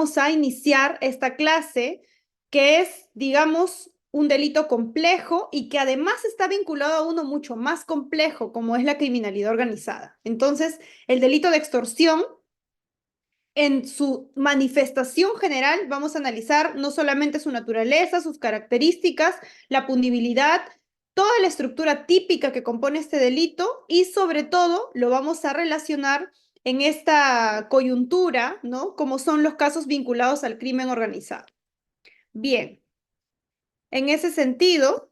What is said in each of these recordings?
vamos a iniciar esta clase que es, digamos, un delito complejo y que además está vinculado a uno mucho más complejo, como es la criminalidad organizada. Entonces, el delito de extorsión, en su manifestación general, vamos a analizar no solamente su naturaleza, sus características, la punibilidad, toda la estructura típica que compone este delito y sobre todo lo vamos a relacionar en esta coyuntura, ¿no? Como son los casos vinculados al crimen organizado. Bien, en ese sentido,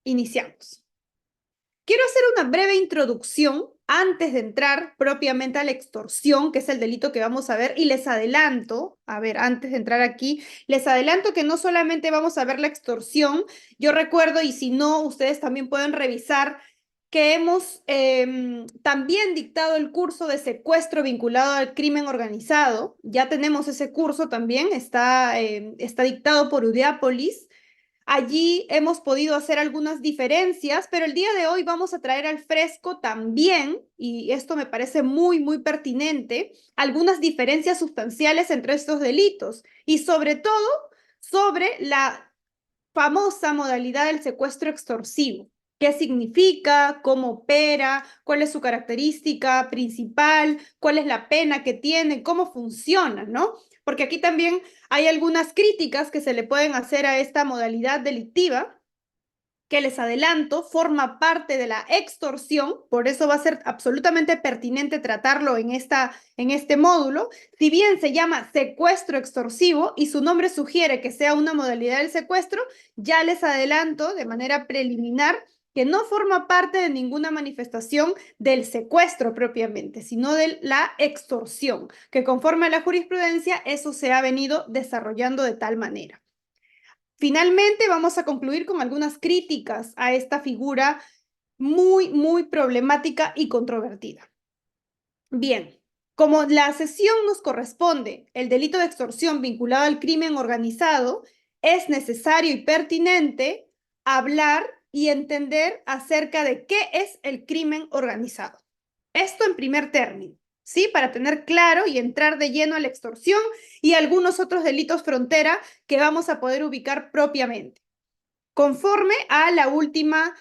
iniciamos. Quiero hacer una breve introducción antes de entrar propiamente a la extorsión, que es el delito que vamos a ver, y les adelanto, a ver, antes de entrar aquí, les adelanto que no solamente vamos a ver la extorsión, yo recuerdo, y si no, ustedes también pueden revisar, que hemos también dictado el curso de secuestro vinculado al crimen organizado, ya tenemos ese curso también, está dictado por Udeápolis. Allí hemos podido hacer algunas diferencias, pero el día de hoy vamos a traer al fresco también, y esto me parece muy, muy pertinente, algunas diferencias sustanciales entre estos delitos y sobre todo sobre la famosa modalidad del secuestro extorsivo. ¿Qué significa? ¿Cómo opera? ¿Cuál es su característica principal? ¿Cuál es la pena que tiene? ¿Cómo funciona? ¿No? Porque aquí también hay algunas críticas que se le pueden hacer a esta modalidad delictiva, que les adelanto, forma parte de la extorsión, por eso va a ser absolutamente pertinente tratarlo en este módulo. Si bien se llama secuestro extorsivo y su nombre sugiere que sea una modalidad del secuestro, ya les adelanto de manera preliminar que no forma parte de ninguna manifestación del secuestro propiamente, sino de la extorsión, que conforme a la jurisprudencia eso se ha venido desarrollando de tal manera. Finalmente, vamos a concluir con algunas críticas a esta figura muy, muy problemática y controvertida. Bien, como la sesión nos corresponde el delito de extorsión vinculado al crimen organizado, es necesario y pertinente hablar y entender acerca de qué es el crimen organizado. Esto en primer término, ¿sí? Para tener claro y entrar de lleno a la extorsión y algunos otros delitos frontera que vamos a poder ubicar propiamente. Conforme a la última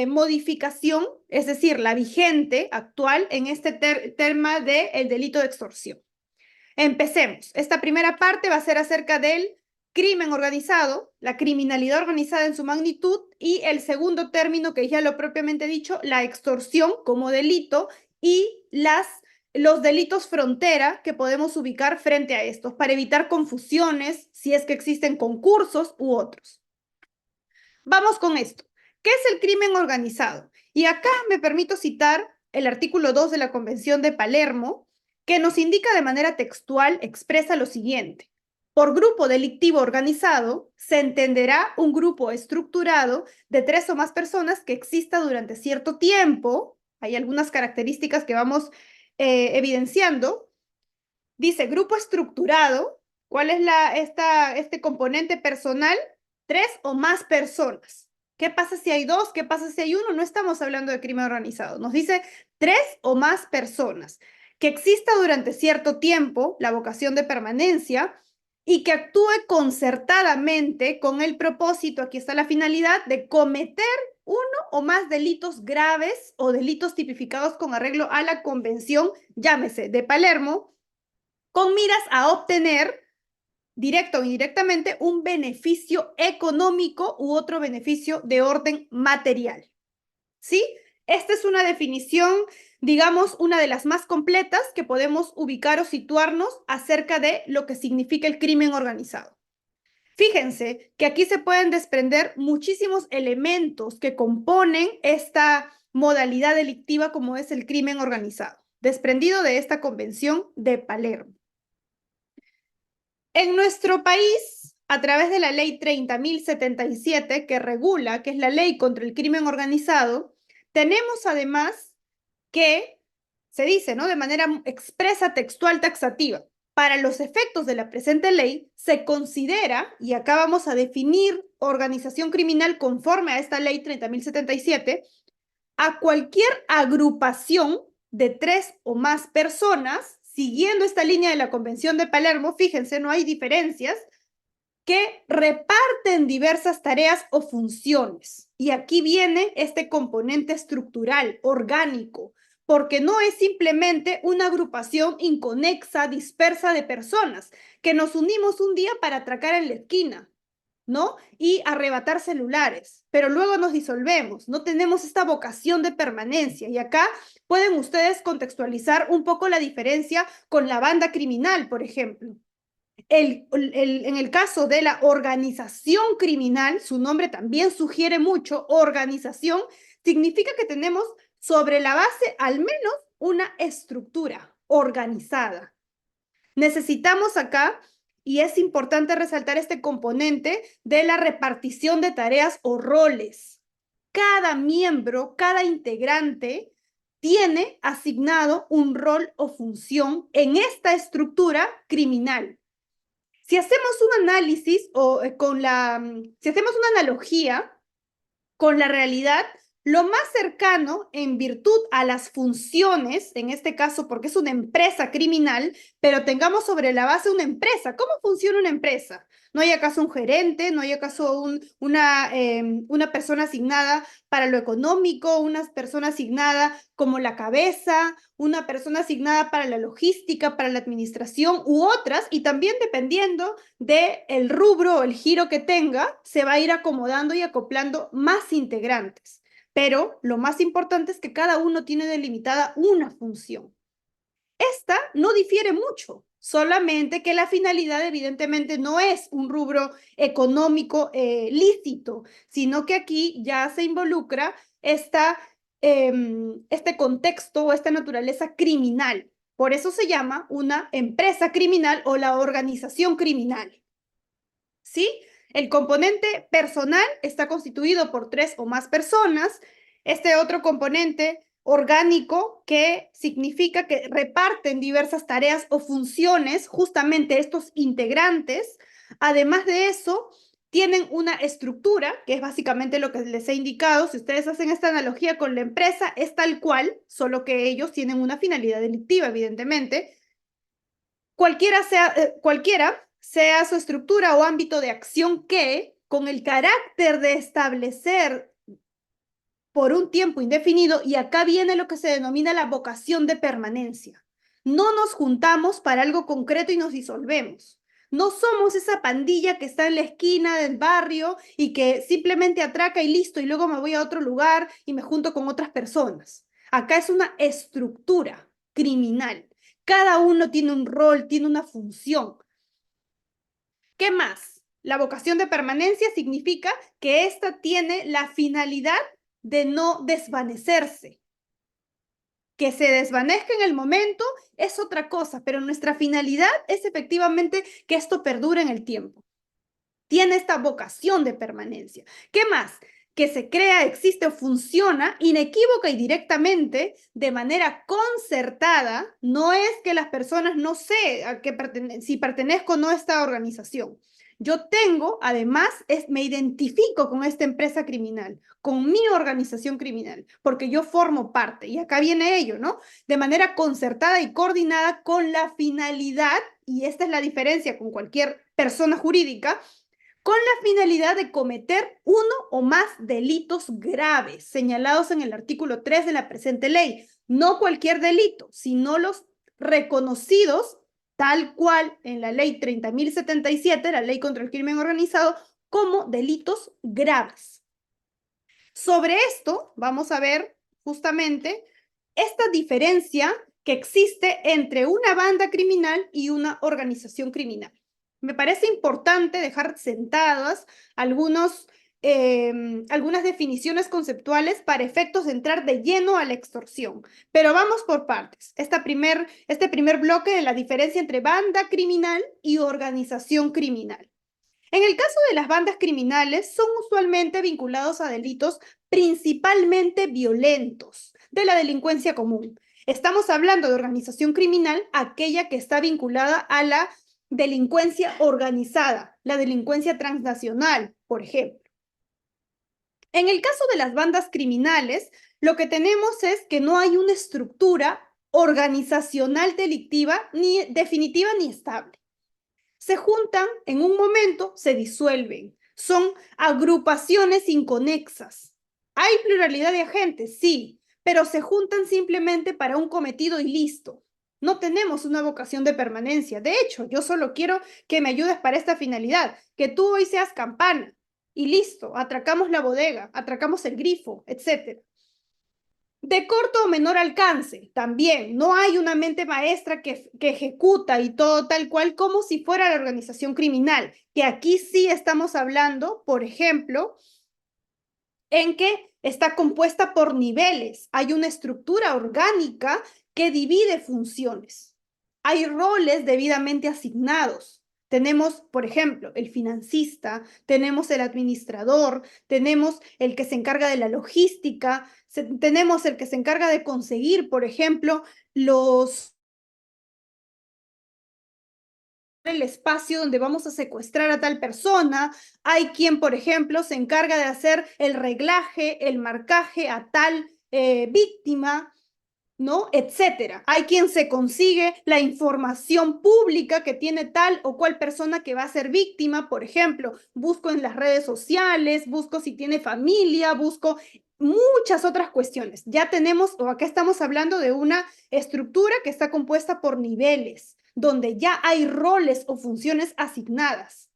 modificación, es decir, la vigente actual en este tema del delito de extorsión. Empecemos. Esta primera parte va a ser acerca del crimen organizado, la criminalidad organizada en su magnitud, y el segundo término, que ya lo propiamente dicho, la extorsión como delito y los delitos frontera que podemos ubicar frente a estos para evitar confusiones si es que existen concursos u otros. Vamos con esto. ¿Qué es el crimen organizado? Y acá me permito citar el artículo 2 de la Convención de Palermo, que nos indica de manera textual, expresa lo siguiente. Por grupo delictivo organizado se entenderá un grupo estructurado de 3 o más personas que exista durante cierto tiempo. Hay algunas características que vamos evidenciando. Dice grupo estructurado. ¿Cuál es este componente personal? 3 o más personas. ¿Qué pasa si hay 2? ¿Qué pasa si hay 1? No estamos hablando de crimen organizado. Nos dice 3 o más personas. Que exista durante cierto tiempo la vocación de permanencia y que actúe concertadamente con el propósito, aquí está la finalidad, de cometer uno o más delitos graves o delitos tipificados con arreglo a la convención, llámese de Palermo, con miras a obtener directo o indirectamente un beneficio económico u otro beneficio de orden material. ¿Sí? Esta es una definición, digamos, una de las más completas que podemos ubicar o situarnos acerca de lo que significa el crimen organizado. Fíjense que aquí se pueden desprender muchísimos elementos que componen esta modalidad delictiva como es el crimen organizado, desprendido de esta convención de Palermo. En nuestro país, a través de la ley 30.077, que regula, que es la ley contra el crimen organizado, tenemos además que, se dice, ¿no? De manera expresa, textual, taxativa, para los efectos de la presente ley, se considera, y acá vamos a definir organización criminal conforme a esta ley 30.077, a cualquier agrupación de 3 o más personas, siguiendo esta línea de la Convención de Palermo, fíjense, no hay diferencias, que reparten diversas tareas o funciones. Y aquí viene este componente estructural, orgánico, porque no es simplemente una agrupación inconexa, dispersa de personas, que nos unimos un día para atracar en la esquina, ¿no? Y arrebatar celulares, pero luego nos disolvemos, no tenemos esta vocación de permanencia. Y acá pueden ustedes contextualizar un poco la diferencia con la banda criminal, por ejemplo. En el caso de la organización criminal, su nombre también sugiere mucho, organización, significa que tenemos sobre la base al menos una estructura organizada. Necesitamos acá, y es importante resaltar este componente de la repartición de tareas o roles. Cada miembro, cada integrante tiene asignado un rol o función en esta estructura criminal. Si hacemos un análisis o si hacemos una analogía con la realidad, lo más cercano en virtud a las funciones, en este caso porque es una empresa criminal, pero tengamos sobre la base una empresa. ¿Cómo funciona una empresa? ¿No hay acaso un gerente? ¿No hay acaso una persona asignada para lo económico? ¿Una persona asignada como la cabeza? ¿Una persona asignada para la logística, para la administración u otras? Y también dependiendo del rubro o el giro que tenga, se va a ir acomodando y acoplando más integrantes. Pero lo más importante es que cada uno tiene delimitada una función. Esta no difiere mucho, solamente que la finalidad evidentemente no es un rubro económico lícito, sino que aquí ya se involucra este contexto o esta naturaleza criminal. Por eso se llama una empresa criminal o la organización criminal. ¿Sí? El componente personal está constituido por 3 o más personas. Este otro componente orgánico que significa que reparten diversas tareas o funciones, justamente estos integrantes. Además de eso, tienen una estructura, que es básicamente lo que les he indicado. Si ustedes hacen esta analogía con la empresa, es tal cual, solo que ellos tienen una finalidad delictiva, evidentemente. Cualquiera sea su estructura o ámbito de acción que, con el carácter de establecer por un tiempo indefinido, y acá viene lo que se denomina la vocación de permanencia. No nos juntamos para algo concreto y nos disolvemos. No somos esa pandilla que está en la esquina del barrio y que simplemente atraca y listo, y luego me voy a otro lugar y me junto con otras personas. Acá es una estructura criminal. Cada uno tiene un rol, tiene una función. ¿Qué más? La vocación de permanencia significa que ésta tiene la finalidad de no desvanecerse. Que se desvanezca en el momento es otra cosa, pero nuestra finalidad es efectivamente que esto perdure en el tiempo. Tiene esta vocación de permanencia. ¿Qué más? Que se crea, existe o funciona inequívoca y directamente de manera concertada. No es que las personas no sé si pertenezco o no a esta organización. Yo tengo, además, me identifico con esta empresa criminal, con mi organización criminal, porque yo formo parte. Y acá viene ello, ¿no? De manera concertada y coordinada con la finalidad, y esta es la diferencia con cualquier persona jurídica, con la finalidad de cometer uno o más delitos graves señalados en el artículo 3 de la presente ley. No cualquier delito, sino los reconocidos tal cual en la ley 30.077, la ley contra el crimen organizado, como delitos graves. Sobre esto vamos a ver justamente esta diferencia que existe entre una banda criminal y una organización criminal. Me parece importante dejar sentadas algunas definiciones conceptuales para efectos de entrar de lleno a la extorsión. Pero vamos por partes. Este primer bloque de la diferencia entre banda criminal y organización criminal. En el caso de las bandas criminales, son usualmente vinculados a delitos principalmente violentos de la delincuencia común. Estamos hablando de organización criminal, aquella que está vinculada a la delincuencia organizada, la delincuencia transnacional, por ejemplo. En el caso de las bandas criminales, lo que tenemos es que no hay una estructura organizacional delictiva, ni definitiva ni estable. Se juntan en un momento, se disuelven. Son agrupaciones inconexas. ¿Hay pluralidad de agentes? Sí, pero se juntan simplemente para un cometido y listo. No tenemos una vocación de permanencia. De hecho, yo solo quiero que me ayudes para esta finalidad, que tú hoy seas campana y listo, atracamos la bodega, atracamos el grifo, etc. De corto o menor alcance, también. No hay una mente maestra que ejecuta y todo tal cual como si fuera la organización criminal, que aquí sí estamos hablando, por ejemplo, en que está compuesta por niveles. Hay una estructura orgánica que divide funciones. Hay roles debidamente asignados. Tenemos, por ejemplo, el financista, tenemos el administrador, tenemos el que se encarga de la logística, tenemos el que se encarga de conseguir, por ejemplo, el espacio donde vamos a secuestrar a tal persona. Hay quien, por ejemplo, se encarga de hacer el reglaje, el marcaje a tal víctima, ¿no? Etcétera. Hay quien se consigue la información pública que tiene tal o cual persona que va a ser víctima, por ejemplo, busco en las redes sociales, busco si tiene familia, busco muchas otras cuestiones. Ya tenemos, o acá estamos hablando de una estructura que está compuesta por niveles, donde ya hay roles o funciones asignadas.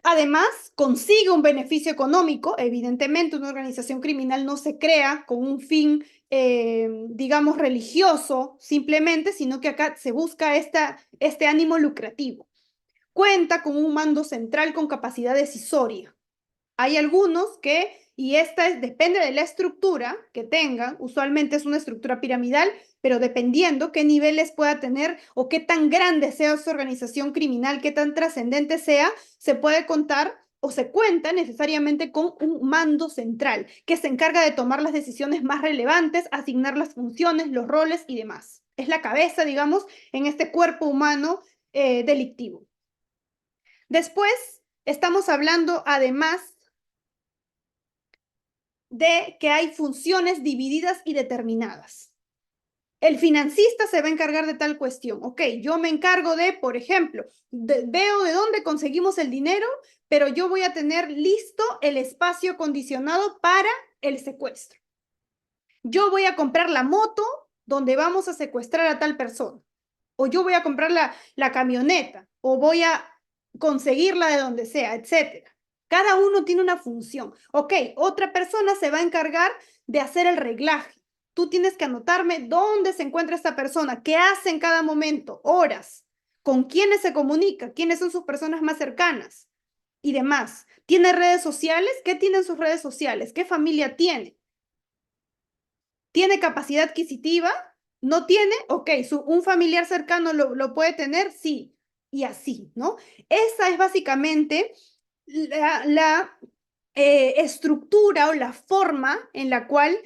Además, consigue un beneficio económico. Evidentemente, una organización criminal no se crea con un fin, digamos, religioso simplemente, sino que acá se busca este ánimo lucrativo. Cuenta con un mando central con capacidad decisoria. Hay algunos que, y depende de la estructura que tengan, usualmente es una estructura piramidal, pero dependiendo qué niveles pueda tener o qué tan grande sea su organización criminal, qué tan trascendente sea, se puede contar o se cuenta necesariamente con un mando central que se encarga de tomar las decisiones más relevantes, asignar las funciones, los roles y demás. Es la cabeza, digamos, en este cuerpo humano delictivo. Después, estamos hablando además de que hay funciones divididas y determinadas. El financista se va a encargar de tal cuestión. Ok, yo me encargo de, por ejemplo, veo de dónde conseguimos el dinero, pero yo voy a tener listo el espacio acondicionado para el secuestro. Yo voy a comprar la moto donde vamos a secuestrar a tal persona. O yo voy a comprar la camioneta. O voy a conseguirla de donde sea, etcétera. Cada uno tiene una función. Ok, otra persona se va a encargar de hacer el reglaje. Tú tienes que anotarme dónde se encuentra esta persona, qué hace en cada momento, horas, con quiénes se comunica, quiénes son sus personas más cercanas y demás. ¿Tiene redes sociales? ¿Qué tienen sus redes sociales? ¿Qué familia tiene? ¿Tiene capacidad adquisitiva? ¿No tiene? Ok, un familiar cercano lo puede tener, sí, y así, ¿no? Esa es básicamente la estructura o la forma en la cual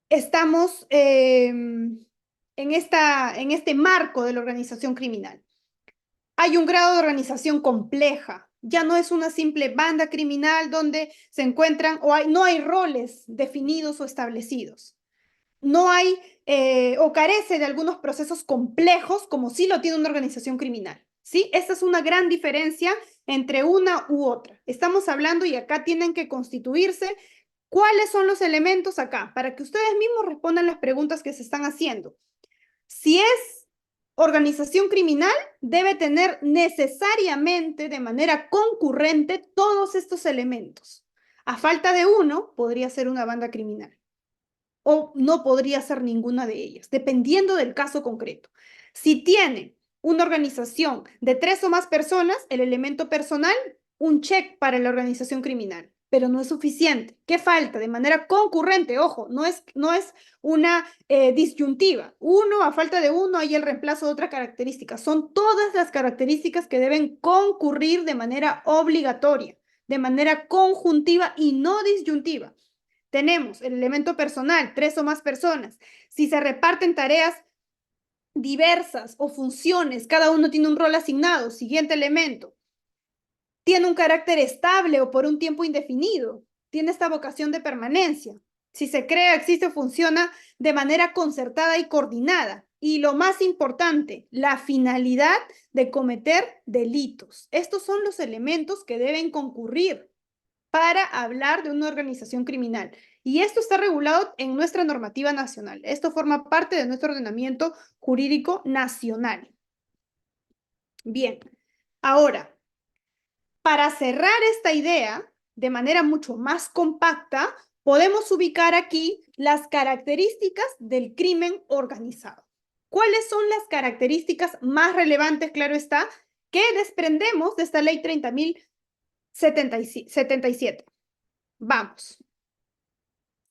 estamos en este marco de la organización criminal. Hay un grado de organización compleja. Ya no es una simple banda criminal donde se encuentran no hay roles definidos o establecidos. No hay o carece de algunos procesos complejos como sí lo tiene una organización criminal. ¿Sí? Esta es una gran diferencia entre una u otra. Estamos hablando y acá tienen que constituirse cuáles son los elementos acá para que ustedes mismos respondan las preguntas que se están haciendo. Si es organización criminal, debe tener necesariamente de manera concurrente todos estos elementos. A falta de uno, podría ser una banda criminal o no podría ser ninguna de ellas, dependiendo del caso concreto. Si tiene una organización de 3 o más personas, el elemento personal, un check para la organización criminal, pero no es suficiente. ¿Qué falta? De manera concurrente, ojo, no es una disyuntiva. Uno, a falta de uno, hay el reemplazo de otra característica. Son todas las características que deben concurrir de manera obligatoria, de manera conjuntiva y no disyuntiva. Tenemos el elemento personal, 3 o más personas. Si se reparten tareas diversas o funciones, cada uno tiene un rol asignado. Siguiente elemento. Tiene un carácter estable o por un tiempo indefinido. Tiene esta vocación de permanencia. Si se crea, existe o funciona de manera concertada y coordinada. Y lo más importante, la finalidad de cometer delitos. Estos son los elementos que deben concurrir para hablar de una organización criminal. Y esto está regulado en nuestra normativa nacional. Esto forma parte de nuestro ordenamiento jurídico nacional. Bien, ahora, para cerrar esta idea de manera mucho más compacta, podemos ubicar aquí las características del crimen organizado. ¿Cuáles son las características más relevantes, claro está, que desprendemos de esta ley 30.077? Vamos.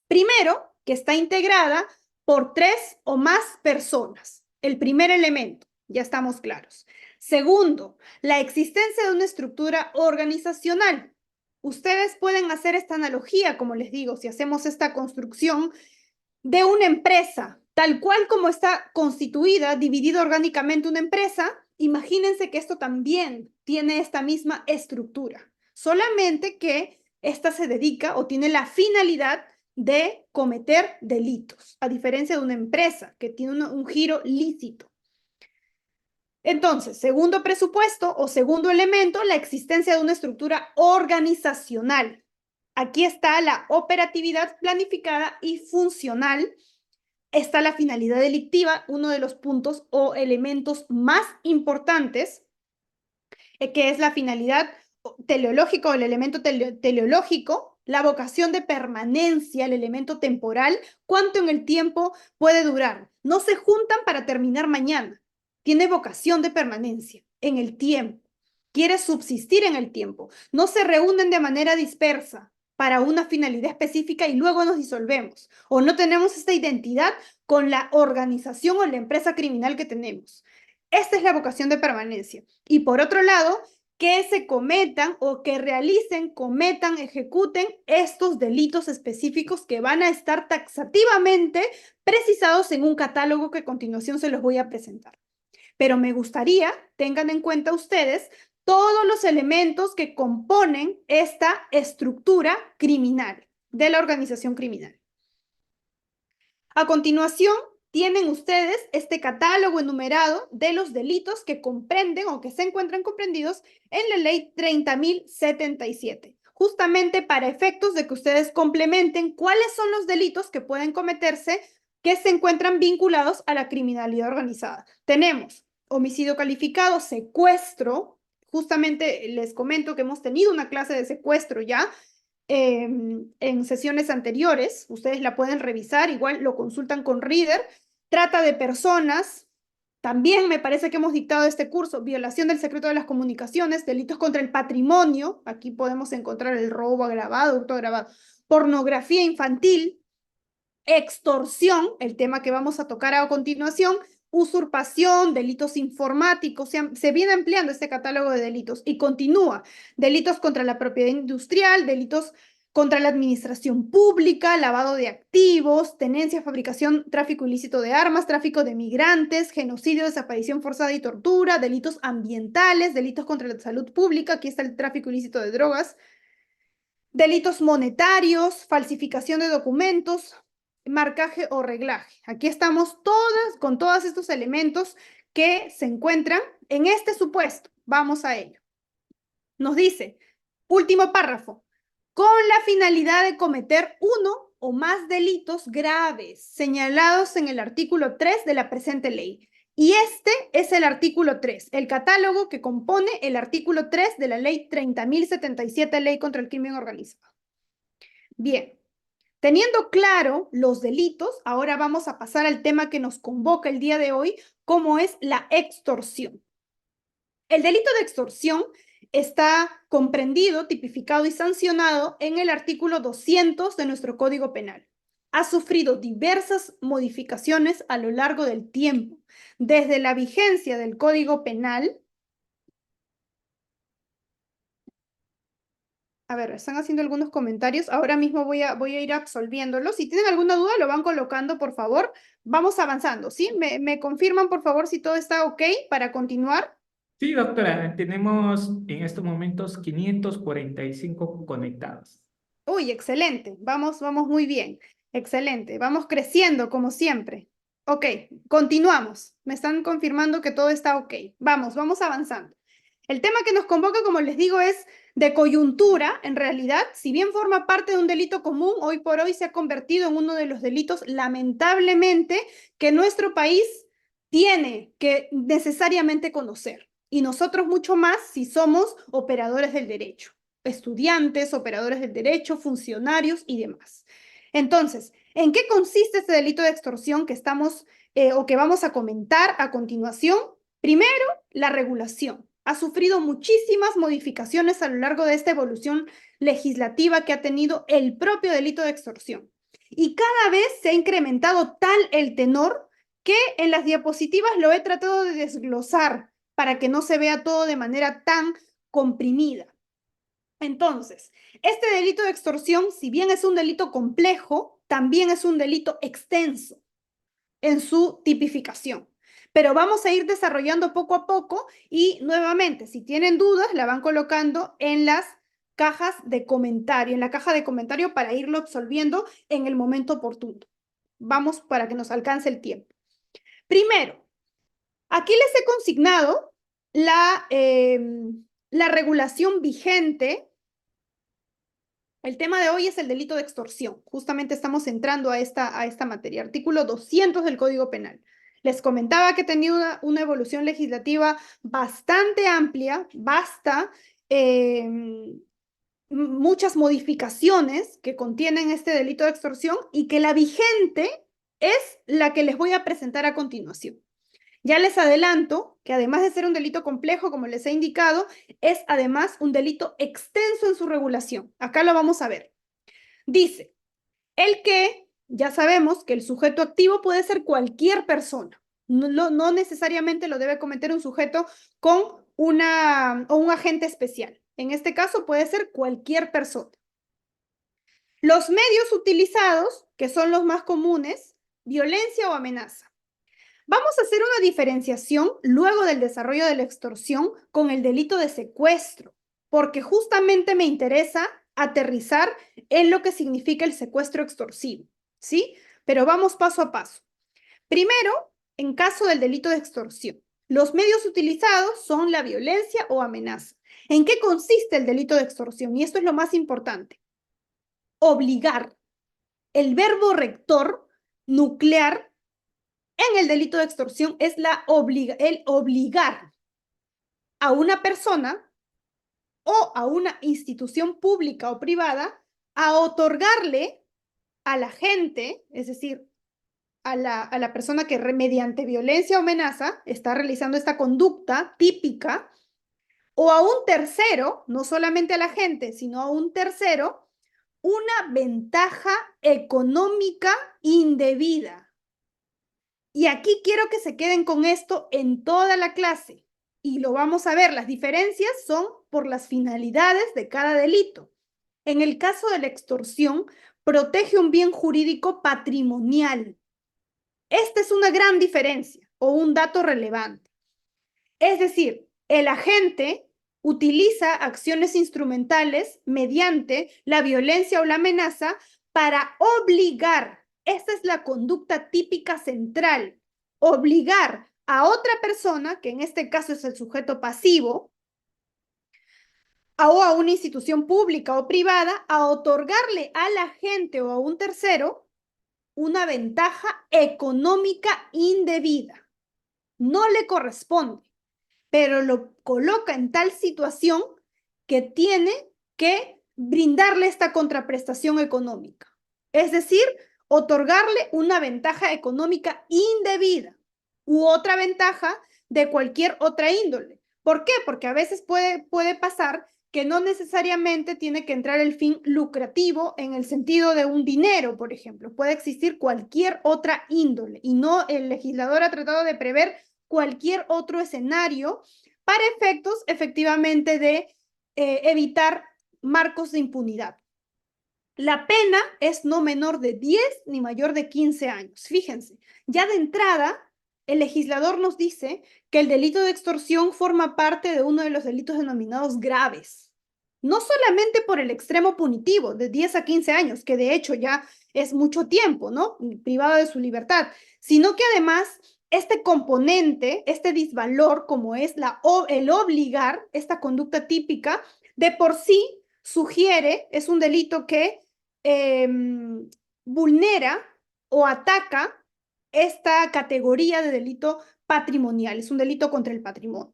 Primero, que está integrada por 3 o más personas. El primer elemento, ya estamos claros. Segundo, la existencia de una estructura organizacional. Ustedes pueden hacer esta analogía, como les digo, si hacemos esta construcción de una empresa, tal cual como está constituida, dividida orgánicamente una empresa, imagínense que esto también tiene esta misma estructura, solamente que esta se dedica o tiene la finalidad de cometer delitos, a diferencia de una empresa que tiene un giro lícito. Entonces, segundo presupuesto o segundo elemento, la existencia de una estructura organizacional. Aquí está la operatividad planificada y funcional. Está la finalidad delictiva, uno de los puntos o elementos más importantes, que es la finalidad teleológica o el elemento teleológico, la vocación de permanencia, el elemento temporal, cuánto en el tiempo puede durar. No se juntan para terminar mañana. Tiene vocación de permanencia en el tiempo. Quiere subsistir en el tiempo. No se reúnen de manera dispersa para una finalidad específica y luego nos disolvemos. O no tenemos esta identidad con la organización o la empresa criminal que tenemos. Esta es la vocación de permanencia. Y por otro lado, que se cometan o que realicen, cometan, ejecuten estos delitos específicos que van a estar taxativamente precisados en un catálogo que a continuación se los voy a presentar. Pero me gustaría, tengan en cuenta ustedes, todos los elementos que componen esta estructura criminal de la organización criminal. A continuación, tienen ustedes este catálogo enumerado de los delitos que comprenden o que se encuentran comprendidos en la ley 30.077, justamente para efectos de que ustedes complementen cuáles son los delitos que pueden cometerse que se encuentran vinculados a la criminalidad organizada. Tenemos homicidio calificado, secuestro, justamente les comento que hemos tenido una clase de secuestro ya, en sesiones anteriores, ustedes la pueden revisar, igual lo consultan con Reader. Trata de personas, también me parece que hemos dictado este curso, violación del secreto de las comunicaciones, delitos contra el patrimonio, aquí podemos encontrar el robo agravado, hurto agravado, pornografía infantil, extorsión, el tema que vamos a tocar a continuación, usurpación, delitos informáticos, se viene ampliando este catálogo de delitos y continúa. Delitos contra la propiedad industrial, delitos contra la administración pública, lavado de activos, tenencia, fabricación, tráfico ilícito de armas, tráfico de migrantes, genocidio, desaparición forzada y tortura, delitos ambientales, delitos contra la salud pública, aquí está el tráfico ilícito de drogas, delitos monetarios, falsificación de documentos, marcaje o reglaje. Aquí estamos todas con todos estos elementos que se encuentran en este supuesto. Vamos a ello. Nos dice, último párrafo, con la finalidad de cometer uno o más delitos graves señalados en el artículo 3 de la presente ley. Y este es el artículo 3, el catálogo que compone el artículo 3 de la ley 30.077, Ley contra el Crimen Organizado. Bien, teniendo claro los delitos, ahora vamos a pasar al tema que nos convoca el día de hoy, como es la extorsión. El delito de extorsión está comprendido, tipificado y sancionado en el artículo 200 de nuestro Código Penal. Ha sufrido diversas modificaciones a lo largo del tiempo, desde la vigencia del Código Penal. A ver, están haciendo algunos comentarios. Ahora mismo voy a ir absolviéndolos. Si tienen alguna duda, lo van colocando, por favor. Vamos avanzando, ¿sí? ¿Me confirman, por favor, si todo está ok para continuar? Sí, doctora, tenemos en estos momentos 545 conectados. Uy, excelente. Vamos muy bien. Excelente, vamos creciendo como siempre. Ok, continuamos. Me están confirmando que todo está ok. Vamos avanzando. El tema que nos convoca, como les digo, es de coyuntura. En realidad, si bien forma parte de un delito común, hoy por hoy se ha convertido en uno de los delitos, lamentablemente, que nuestro país tiene que necesariamente conocer. Y nosotros mucho más si somos operadores del derecho, estudiantes, operadores del derecho, funcionarios y demás. Entonces, ¿en qué consiste este delito de extorsión que estamos o que vamos a comentar a continuación? Primero, la regulación. Ha sufrido muchísimas modificaciones a lo largo de esta evolución legislativa que ha tenido el propio delito de extorsión. Y cada vez se ha incrementado tal el tenor que en las diapositivas lo he tratado de desglosar para que no se vea todo de manera tan comprimida. Entonces, este delito de extorsión, si bien es un delito complejo, también es un delito extenso en su tipificación. Pero vamos a ir desarrollando poco a poco y nuevamente, si tienen dudas, la van colocando en las cajas de comentario, en la caja de comentario para irlo absolviendo en el momento oportuno. Vamos para que nos alcance el tiempo. Primero, aquí les he consignado la regulación vigente. El tema de hoy es el delito de extorsión. Justamente estamos entrando a esta materia. Artículo 200 del Código Penal. Les comentaba que tenía una evolución legislativa bastante amplia, basta, muchas modificaciones que contienen este delito de extorsión y que la vigente es la que les voy a presentar a continuación. Ya les adelanto que además de ser un delito complejo, como les he indicado, es además un delito extenso en su regulación. Acá lo vamos a ver. Dice, el que, ya sabemos que el sujeto activo puede ser cualquier persona. No necesariamente lo debe cometer un sujeto con un agente especial. En este caso puede ser cualquier persona. Los medios utilizados, que son los más comunes, violencia o amenaza. Vamos a hacer una diferenciación luego del desarrollo de la extorsión con el delito de secuestro, porque justamente me interesa aterrizar en lo que significa el secuestro extorsivo, ¿sí? Pero vamos paso a paso. Primero, en caso del delito de extorsión, los medios utilizados son la violencia o amenaza. ¿En qué consiste el delito de extorsión? Y esto es lo más importante. Obligar. El verbo rector nuclear en el delito de extorsión es el obligar a una persona o a una institución pública o privada a otorgarle a la gente, es decir, a la persona que mediante violencia o amenaza está realizando esta conducta típica, o a un tercero, no solamente a la gente, sino a un tercero, una ventaja económica indebida. Y aquí quiero que se queden con esto en toda la clase. Y lo vamos a ver, las diferencias son por las finalidades de cada delito. En el caso de la extorsión, protege un bien jurídico patrimonial. Esta es una gran diferencia o un dato relevante. Es decir, el agente utiliza acciones instrumentales mediante la violencia o la amenaza para obligar. Esta es la conducta típica central. Obligar a otra persona, que en este caso es el sujeto pasivo, o a una institución pública o privada, a otorgarle al agente o a un tercero una ventaja económica indebida. No le corresponde, pero lo coloca en tal situación que tiene que brindarle esta contraprestación económica. Es decir, otorgarle una ventaja económica indebida u otra ventaja de cualquier otra índole. ¿Por qué? Porque a veces puede pasar que no necesariamente tiene que entrar el fin lucrativo en el sentido de un dinero, por ejemplo. Puede existir cualquier otra índole y no el legislador ha tratado de prever cualquier otro escenario para efectos efectivamente de evitar marcos de impunidad. La pena es no menor de 10 ni mayor de 15 años. Fíjense, ya de entrada, el legislador nos dice que el delito de extorsión forma parte de uno de los delitos denominados graves. No solamente por el extremo punitivo de 10 a 15 años, que de hecho ya es mucho tiempo, ¿no? Privado de su libertad, sino que además este componente, este disvalor, como es el obligar, esta conducta típica, de por sí sugiere, es un delito que vulnera o ataca esta categoría de delito patrimonial, es un delito contra el patrimonio.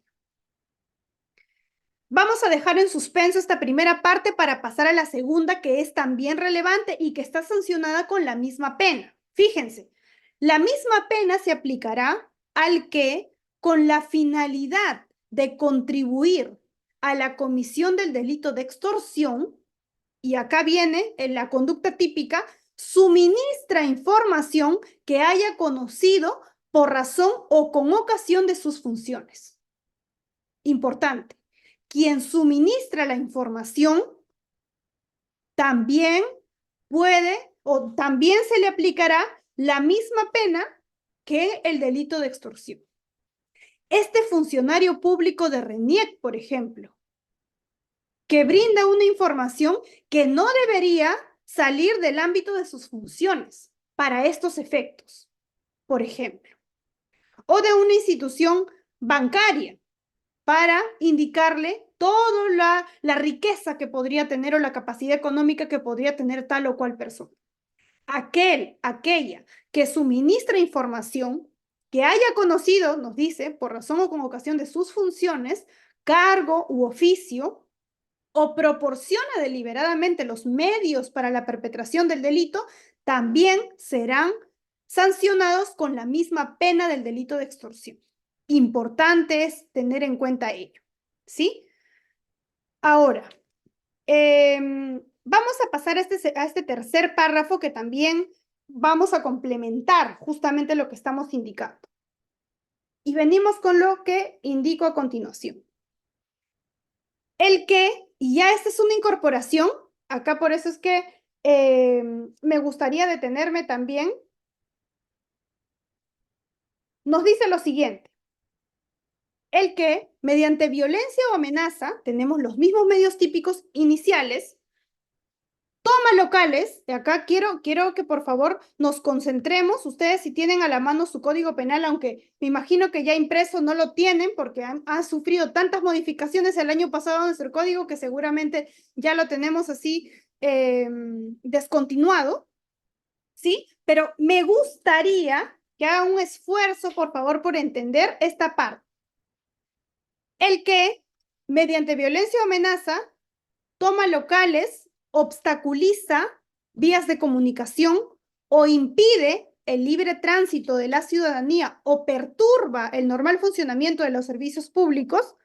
Vamos a dejar en suspenso esta primera parte para pasar a la segunda, que es también relevante y que está sancionada con la misma pena. Fíjense, la misma pena se aplicará al que, con la finalidad de contribuir a la comisión del delito de extorsión, y acá viene en la conducta típica, suministra información que haya conocido por razón o con ocasión de sus funciones. Importante. Quien suministra la información también puede o también se le aplicará la misma pena que el delito de extorsión. Este funcionario público de RENIEC, por ejemplo, que brinda una información que no debería salir del ámbito de sus funciones para estos efectos, por ejemplo, o de una institución bancaria para indicarle toda la riqueza que podría tener o la capacidad económica que podría tener tal o cual persona. Aquella que suministra información que haya conocido, nos dice, por razón o con ocasión de sus funciones, cargo u oficio, o proporciona deliberadamente los medios para la perpetración del delito, también serán sancionados con la misma pena del delito de extorsión. Importante es tener en cuenta ello, ¿sí? Ahora, vamos a pasar a este tercer párrafo que también vamos a complementar justamente lo que estamos indicando. Y venimos con lo que indico a continuación. El que, y ya esta es una incorporación, acá por eso es que me gustaría detenerme también, nos dice lo siguiente. El que, mediante violencia o amenaza, tenemos los mismos medios típicos iniciales, toma locales, y acá quiero que por favor nos concentremos, ustedes si tienen a la mano su código penal, aunque me imagino que ya impreso no lo tienen porque han sufrido tantas modificaciones el año pasado nuestro código que seguramente ya lo tenemos así descontinuado, ¿sí? Pero me gustaría que haga un esfuerzo, por favor, por entender esta parte. El que, mediante violencia o amenaza, toma locales, obstaculiza vías de comunicación o impide el libre tránsito de la ciudadanía o perturba el normal funcionamiento de los servicios públicos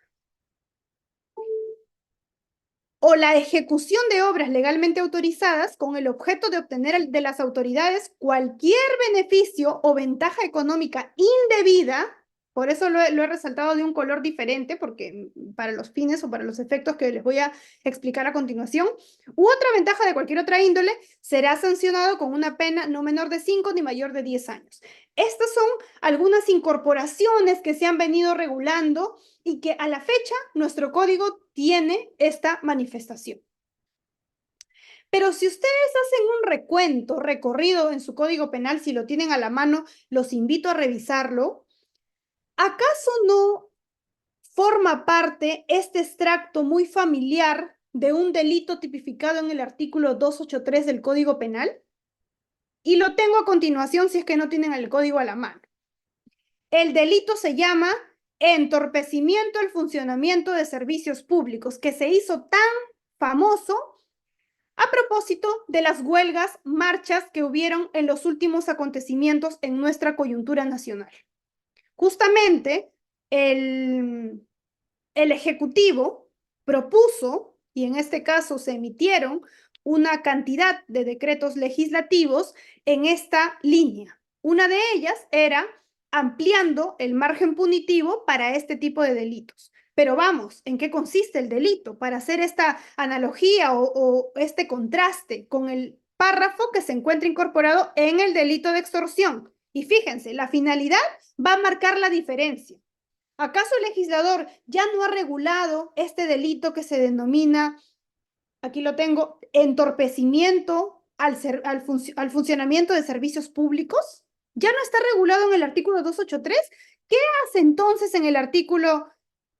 o la ejecución de obras legalmente autorizadas con el objeto de obtener de las autoridades cualquier beneficio o ventaja económica indebida. Por eso lo he resaltado de un color diferente, porque para los fines o para los efectos que les voy a explicar a continuación, u otra ventaja de cualquier otra índole, será sancionado con una pena no menor de 5 ni mayor de 10 años. Estas son algunas incorporaciones que se han venido regulando y que a la fecha nuestro código tiene esta manifestación. Pero si ustedes hacen un recorrido en su código penal, si lo tienen a la mano, los invito a revisarlo. ¿Acaso no forma parte este extracto muy familiar de un delito tipificado en el artículo 283 del Código Penal? Y lo tengo a continuación si es que no tienen el código a la mano. El delito se llama entorpecimiento al funcionamiento de servicios públicos, que se hizo tan famoso a propósito de las huelgas, marchas que hubieron en los últimos acontecimientos en nuestra coyuntura nacional. Justamente el Ejecutivo propuso, y en este caso se emitieron, una cantidad de decretos legislativos en esta línea. Una de ellas era ampliando el margen punitivo para este tipo de delitos. Pero vamos, ¿en qué consiste el delito? Para hacer esta analogía o este contraste con el párrafo que se encuentra incorporado en el delito de extorsión. Y fíjense, la finalidad va a marcar la diferencia. ¿Acaso el legislador ya no ha regulado este delito que se denomina, aquí lo tengo, entorpecimiento al funcionamiento de servicios públicos, ya no está regulado en el artículo 283. ¿Qué hace entonces en el artículo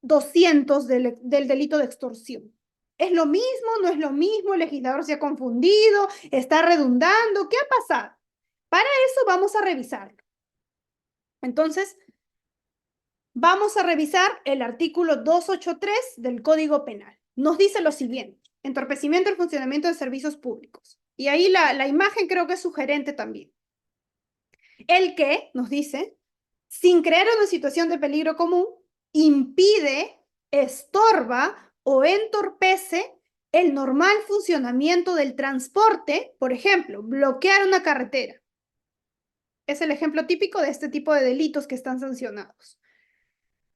200 del delito de extorsión? ¿Es lo mismo? ¿No es lo mismo? ¿El legislador se ha confundido? ¿Está redundando? ¿Qué ha pasado? Para eso vamos a revisarlo. Entonces, vamos a revisar el artículo 283 del Código Penal. Nos dice lo siguiente: entorpecimiento del funcionamiento de servicios públicos. Y ahí la imagen creo que es sugerente también. El que, nos dice, sin crear una situación de peligro común, impide, estorba o entorpece el normal funcionamiento del transporte, por ejemplo, bloquear una carretera. Es el ejemplo típico de este tipo de delitos que están sancionados.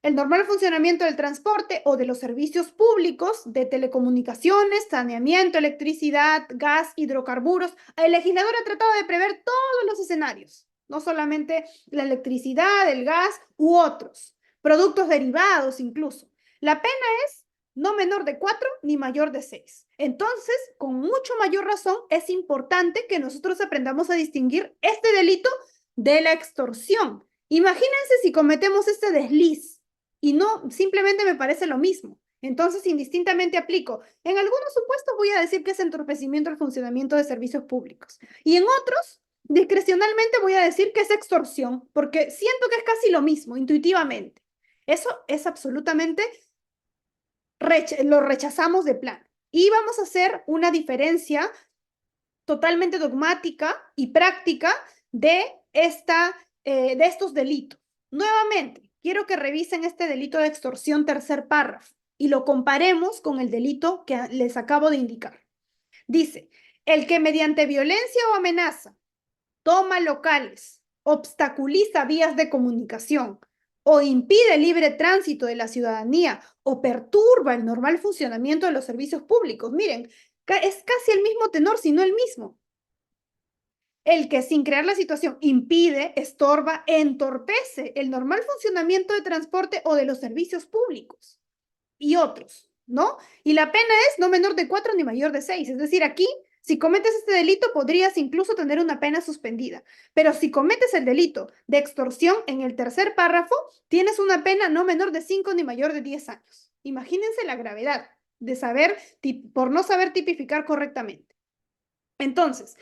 El normal funcionamiento del transporte o de los servicios públicos de telecomunicaciones, saneamiento, electricidad, gas, hidrocarburos. El legislador ha tratado de prever todos los escenarios, no solamente la electricidad, el gas u otros, productos derivados incluso. La pena es no menor de 4 ni mayor de 6. Entonces, con mucho mayor razón, es importante que nosotros aprendamos a distinguir este delito de la extorsión. Imagínense si cometemos este desliz y no, simplemente me parece lo mismo. Entonces, indistintamente aplico. En algunos supuestos voy a decir que es entorpecimiento al funcionamiento de servicios públicos. Y en otros, discrecionalmente voy a decir que es extorsión, porque siento que es casi lo mismo, intuitivamente. Eso es absolutamente, lo rechazamos de plano. Y vamos a hacer una diferencia totalmente dogmática y práctica de estos delitos. Nuevamente, quiero que revisen este delito de extorsión, tercer párrafo, y lo comparemos con el delito que les acabo de indicar. Dice: el que mediante violencia o amenaza toma locales, obstaculiza vías de comunicación o impide el libre tránsito de la ciudadanía o perturba el normal funcionamiento de los servicios públicos. Miren, es casi el mismo tenor, si no el mismo. El que sin crear la situación impide, estorba, entorpece el normal funcionamiento de transporte o de los servicios públicos y otros, ¿no? Y la pena es no menor de 4 ni mayor de 6. Es decir, aquí, si cometes este delito, podrías incluso tener una pena suspendida. Pero si cometes el delito de extorsión en el tercer párrafo, tienes una pena no menor de 5 ni mayor de 10 años. Imagínense la gravedad de por no saber tipificar correctamente. Entonces,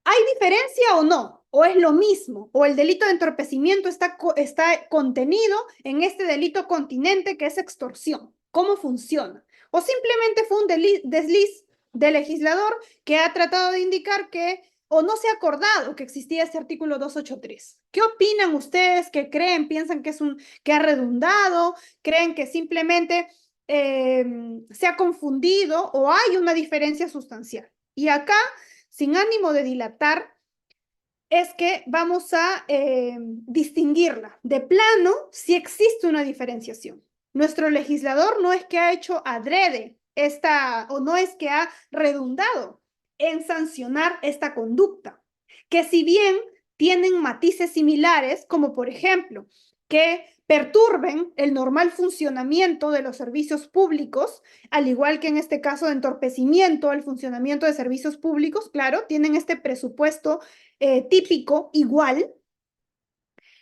¿hay diferencia o no? ¿O es lo mismo? ¿O el delito de entorpecimiento está contenido en este delito continente que es extorsión? ¿Cómo funciona? ¿O simplemente fue un desliz del legislador que ha tratado de indicar que, o no se ha acordado que existía este artículo 283? ¿Qué opinan ustedes? ¿Qué creen? ¿Piensan que ha redundado? ¿Creen que simplemente se ha confundido o hay una diferencia sustancial? Y acá, sin ánimo de dilatar, es que vamos a distinguirla. De plano, si existe una diferenciación. Nuestro legislador no es que ha hecho adrede o no es que ha redundado en sancionar esta conducta, que si bien tienen matices similares, como por ejemplo, que perturben el normal funcionamiento de los servicios públicos, al igual que en este caso de entorpecimiento al funcionamiento de servicios públicos, claro, tienen este presupuesto típico igual.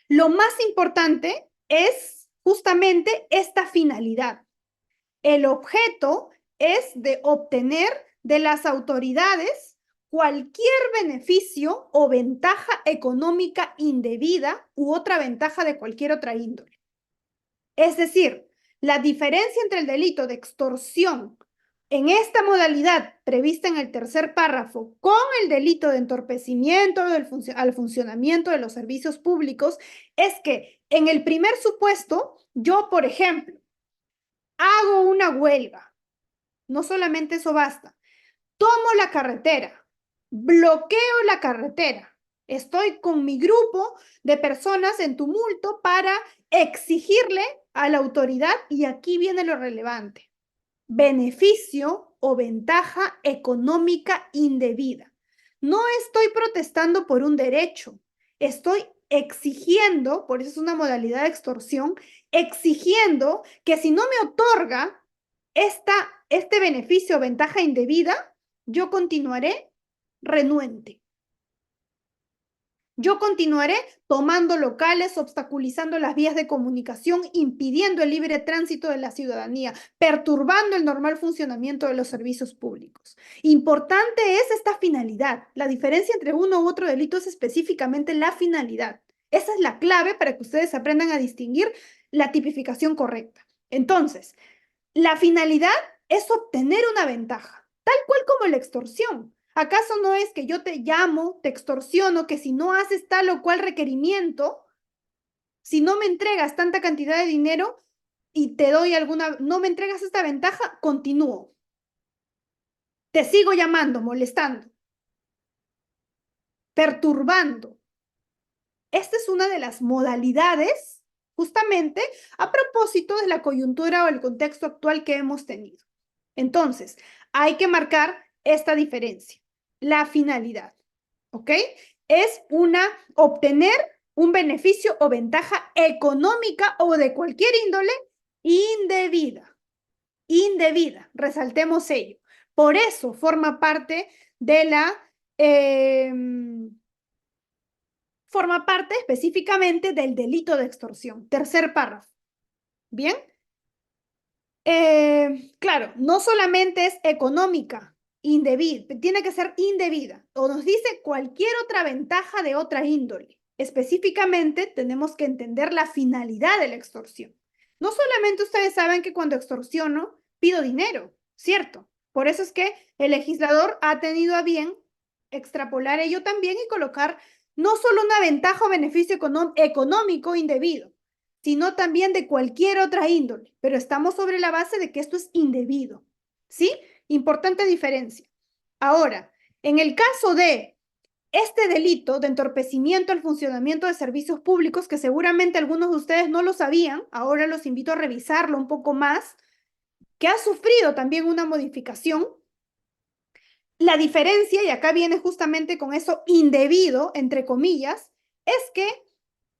Lo más importante es justamente esta finalidad. El objeto es de obtener de las autoridades cualquier beneficio o ventaja económica indebida u otra ventaja de cualquier otra índole. Es decir, la diferencia entre el delito de extorsión en esta modalidad prevista en el tercer párrafo con el delito de entorpecimiento al funcionamiento de los servicios públicos es que en el primer supuesto, yo, por ejemplo, hago una huelga. No solamente eso basta. Tomo la carretera, bloqueo la carretera. Estoy con mi grupo de personas en tumulto para exigirle a la autoridad, y aquí viene lo relevante, beneficio o ventaja económica indebida. No estoy protestando por un derecho, estoy exigiendo, por eso es una modalidad de extorsión, exigiendo que si no me otorga este beneficio o ventaja indebida, yo continuaré renuente. Yo continuaré tomando locales, obstaculizando las vías de comunicación, impidiendo el libre tránsito de la ciudadanía, perturbando el normal funcionamiento de los servicios públicos. Importante es esta finalidad. La diferencia entre uno u otro delito es específicamente la finalidad. Esa es la clave para que ustedes aprendan a distinguir la tipificación correcta. Entonces, la finalidad es obtener una ventaja, tal cual como la extorsión. ¿Acaso no es que yo te llamo, te extorsiono, que si no haces tal o cual requerimiento, si no me entregas tanta cantidad de dinero y te doy alguna, no me entregas esta ventaja, continúo? Te sigo llamando, molestando, perturbando. Esta es una de las modalidades, justamente a propósito de la coyuntura o el contexto actual que hemos tenido. Entonces, hay que marcar esta diferencia. La finalidad, ¿ok? Es obtener un beneficio o ventaja económica o de cualquier índole indebida. Indebida, resaltemos ello. Por eso forma parte de forma parte específicamente del delito de extorsión. Tercer párrafo. ¿Bien? Claro, no solamente es económica, indebida, tiene que ser indebida, o nos dice cualquier otra ventaja de otra índole. Específicamente, tenemos que entender la finalidad de la extorsión. No solamente ustedes saben que cuando extorsiono, pido dinero, ¿cierto? Por eso es que el legislador ha tenido a bien extrapolar ello también y colocar no solo una ventaja o beneficio económico indebido, sino también de cualquier otra índole, pero estamos sobre la base de que esto es indebido, ¿sí? Importante diferencia. Ahora, en el caso de este delito de entorpecimiento al funcionamiento de servicios públicos, que seguramente algunos de ustedes no lo sabían, ahora los invito a revisarlo un poco más, que ha sufrido también una modificación. La diferencia, y acá viene justamente con eso indebido, entre comillas, es que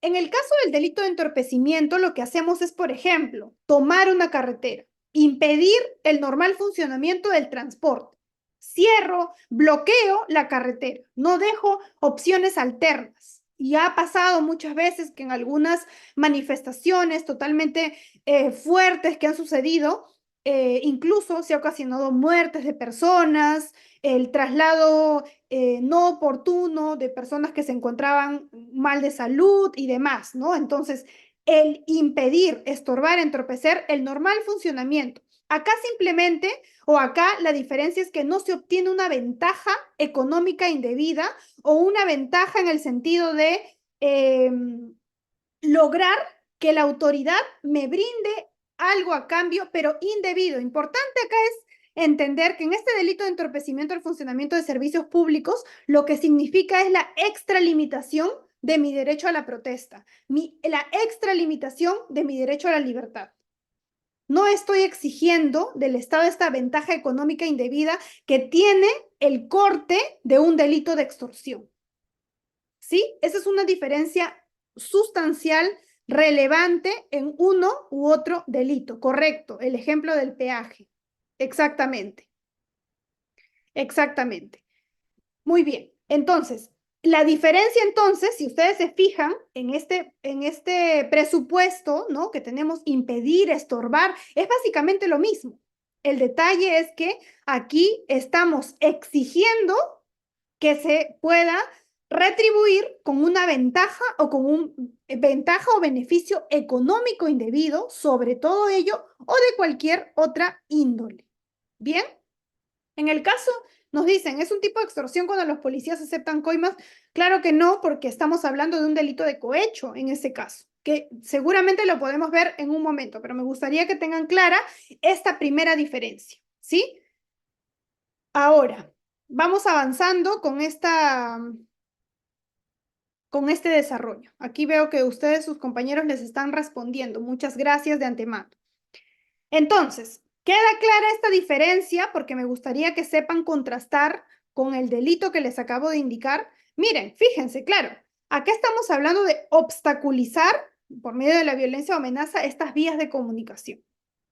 en el caso del delito de entorpecimiento, lo que hacemos es, por ejemplo, tomar una carretera, impedir el normal funcionamiento del transporte. Cierro, bloqueo la carretera, no dejo opciones alternas. Y ha pasado muchas veces que en algunas manifestaciones totalmente fuertes que han sucedido, incluso se ha ocasionado muertes de personas, el traslado no oportuno de personas que se encontraban mal de salud y demás, ¿no? Entonces, el impedir, estorbar, entorpecer el normal funcionamiento. Acá simplemente, o acá la diferencia es que no se obtiene una ventaja económica indebida o una ventaja en el sentido de lograr que la autoridad me brinde algo a cambio, pero indebido. Importante acá es entender que en este delito de entorpecimiento al funcionamiento de servicios públicos, lo que significa es la extralimitación de mi derecho a la protesta, la extralimitación de mi derecho a la libertad. No estoy exigiendo del Estado esta ventaja económica indebida que tiene el corte de un delito de extorsión. ¿Sí? Esa es una diferencia sustancial, relevante en uno u otro delito. Correcto, el ejemplo del peaje. Exactamente. Exactamente. Muy bien. Entonces, la diferencia entonces, si ustedes se fijan en este presupuesto, ¿no? Que tenemos impedir, estorbar, es básicamente lo mismo. El detalle es que aquí estamos exigiendo que se pueda retribuir con una ventaja o con un ventaja o beneficio económico indebido sobre todo ello o de cualquier otra índole. ¿Bien? En el caso, nos dicen, ¿es un tipo de extorsión cuando los policías aceptan coimas? Claro que no, porque estamos hablando de un delito de cohecho en ese caso, que seguramente lo podemos ver en un momento, pero me gustaría que tengan clara esta primera diferencia, ¿sí? Ahora, vamos avanzando con este desarrollo. Aquí veo que ustedes, sus compañeros, les están respondiendo. Muchas gracias de antemano. Entonces, queda clara esta diferencia porque me gustaría que sepan contrastar con el delito que les acabo de indicar. Miren, fíjense, claro, acá estamos hablando de obstaculizar por medio de la violencia o amenaza estas vías de comunicación.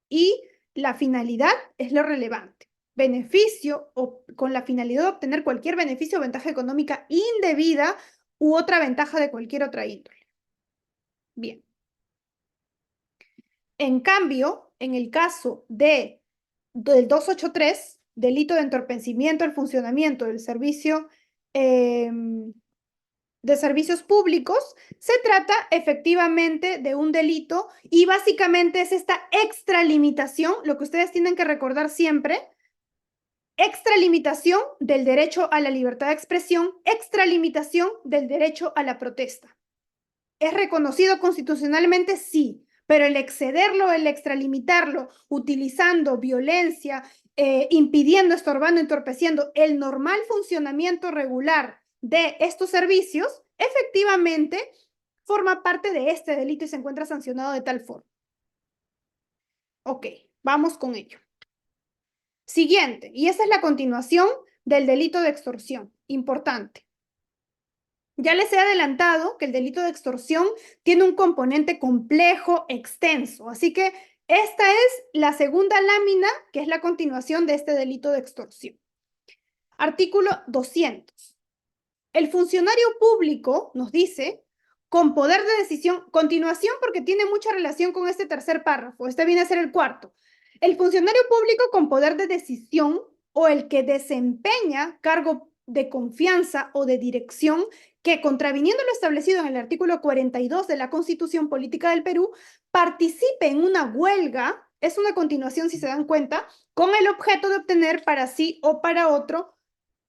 Y la finalidad es lo relevante. beneficio o con la finalidad de obtener cualquier beneficio o ventaja económica indebida u otra ventaja de cualquier otra índole. Bien. En cambio, en el caso del 283, delito de entorpecimiento al funcionamiento del servicio de servicios públicos, se trata efectivamente de un delito y básicamente es esta extralimitación, lo que ustedes tienen que recordar siempre, extralimitación del derecho a la libertad de expresión, extralimitación del derecho a la protesta. ¿Es reconocido constitucionalmente? Sí, pero el excederlo, el extralimitarlo, utilizando violencia, impidiendo, estorbando, entorpeciendo el normal funcionamiento regular de estos servicios, efectivamente forma parte de este delito y se encuentra sancionado de tal forma. Ok, vamos con ello. Siguiente, y esa es la continuación del delito de extorsión. Importante. Ya les he adelantado que el delito de extorsión tiene un componente complejo, extenso, así que esta es la segunda lámina, que es la continuación de este delito de extorsión. Artículo 200. El funcionario público nos dice, con poder de decisión, continuación porque tiene mucha relación con este tercer párrafo, este viene a ser el cuarto. El funcionario público con poder de decisión o el que desempeña cargo de confianza o de dirección que, contraviniendo lo establecido en el artículo 42 de la Constitución Política del Perú, participe en una huelga, es una continuación si se dan cuenta, con el objeto de obtener para sí o para otro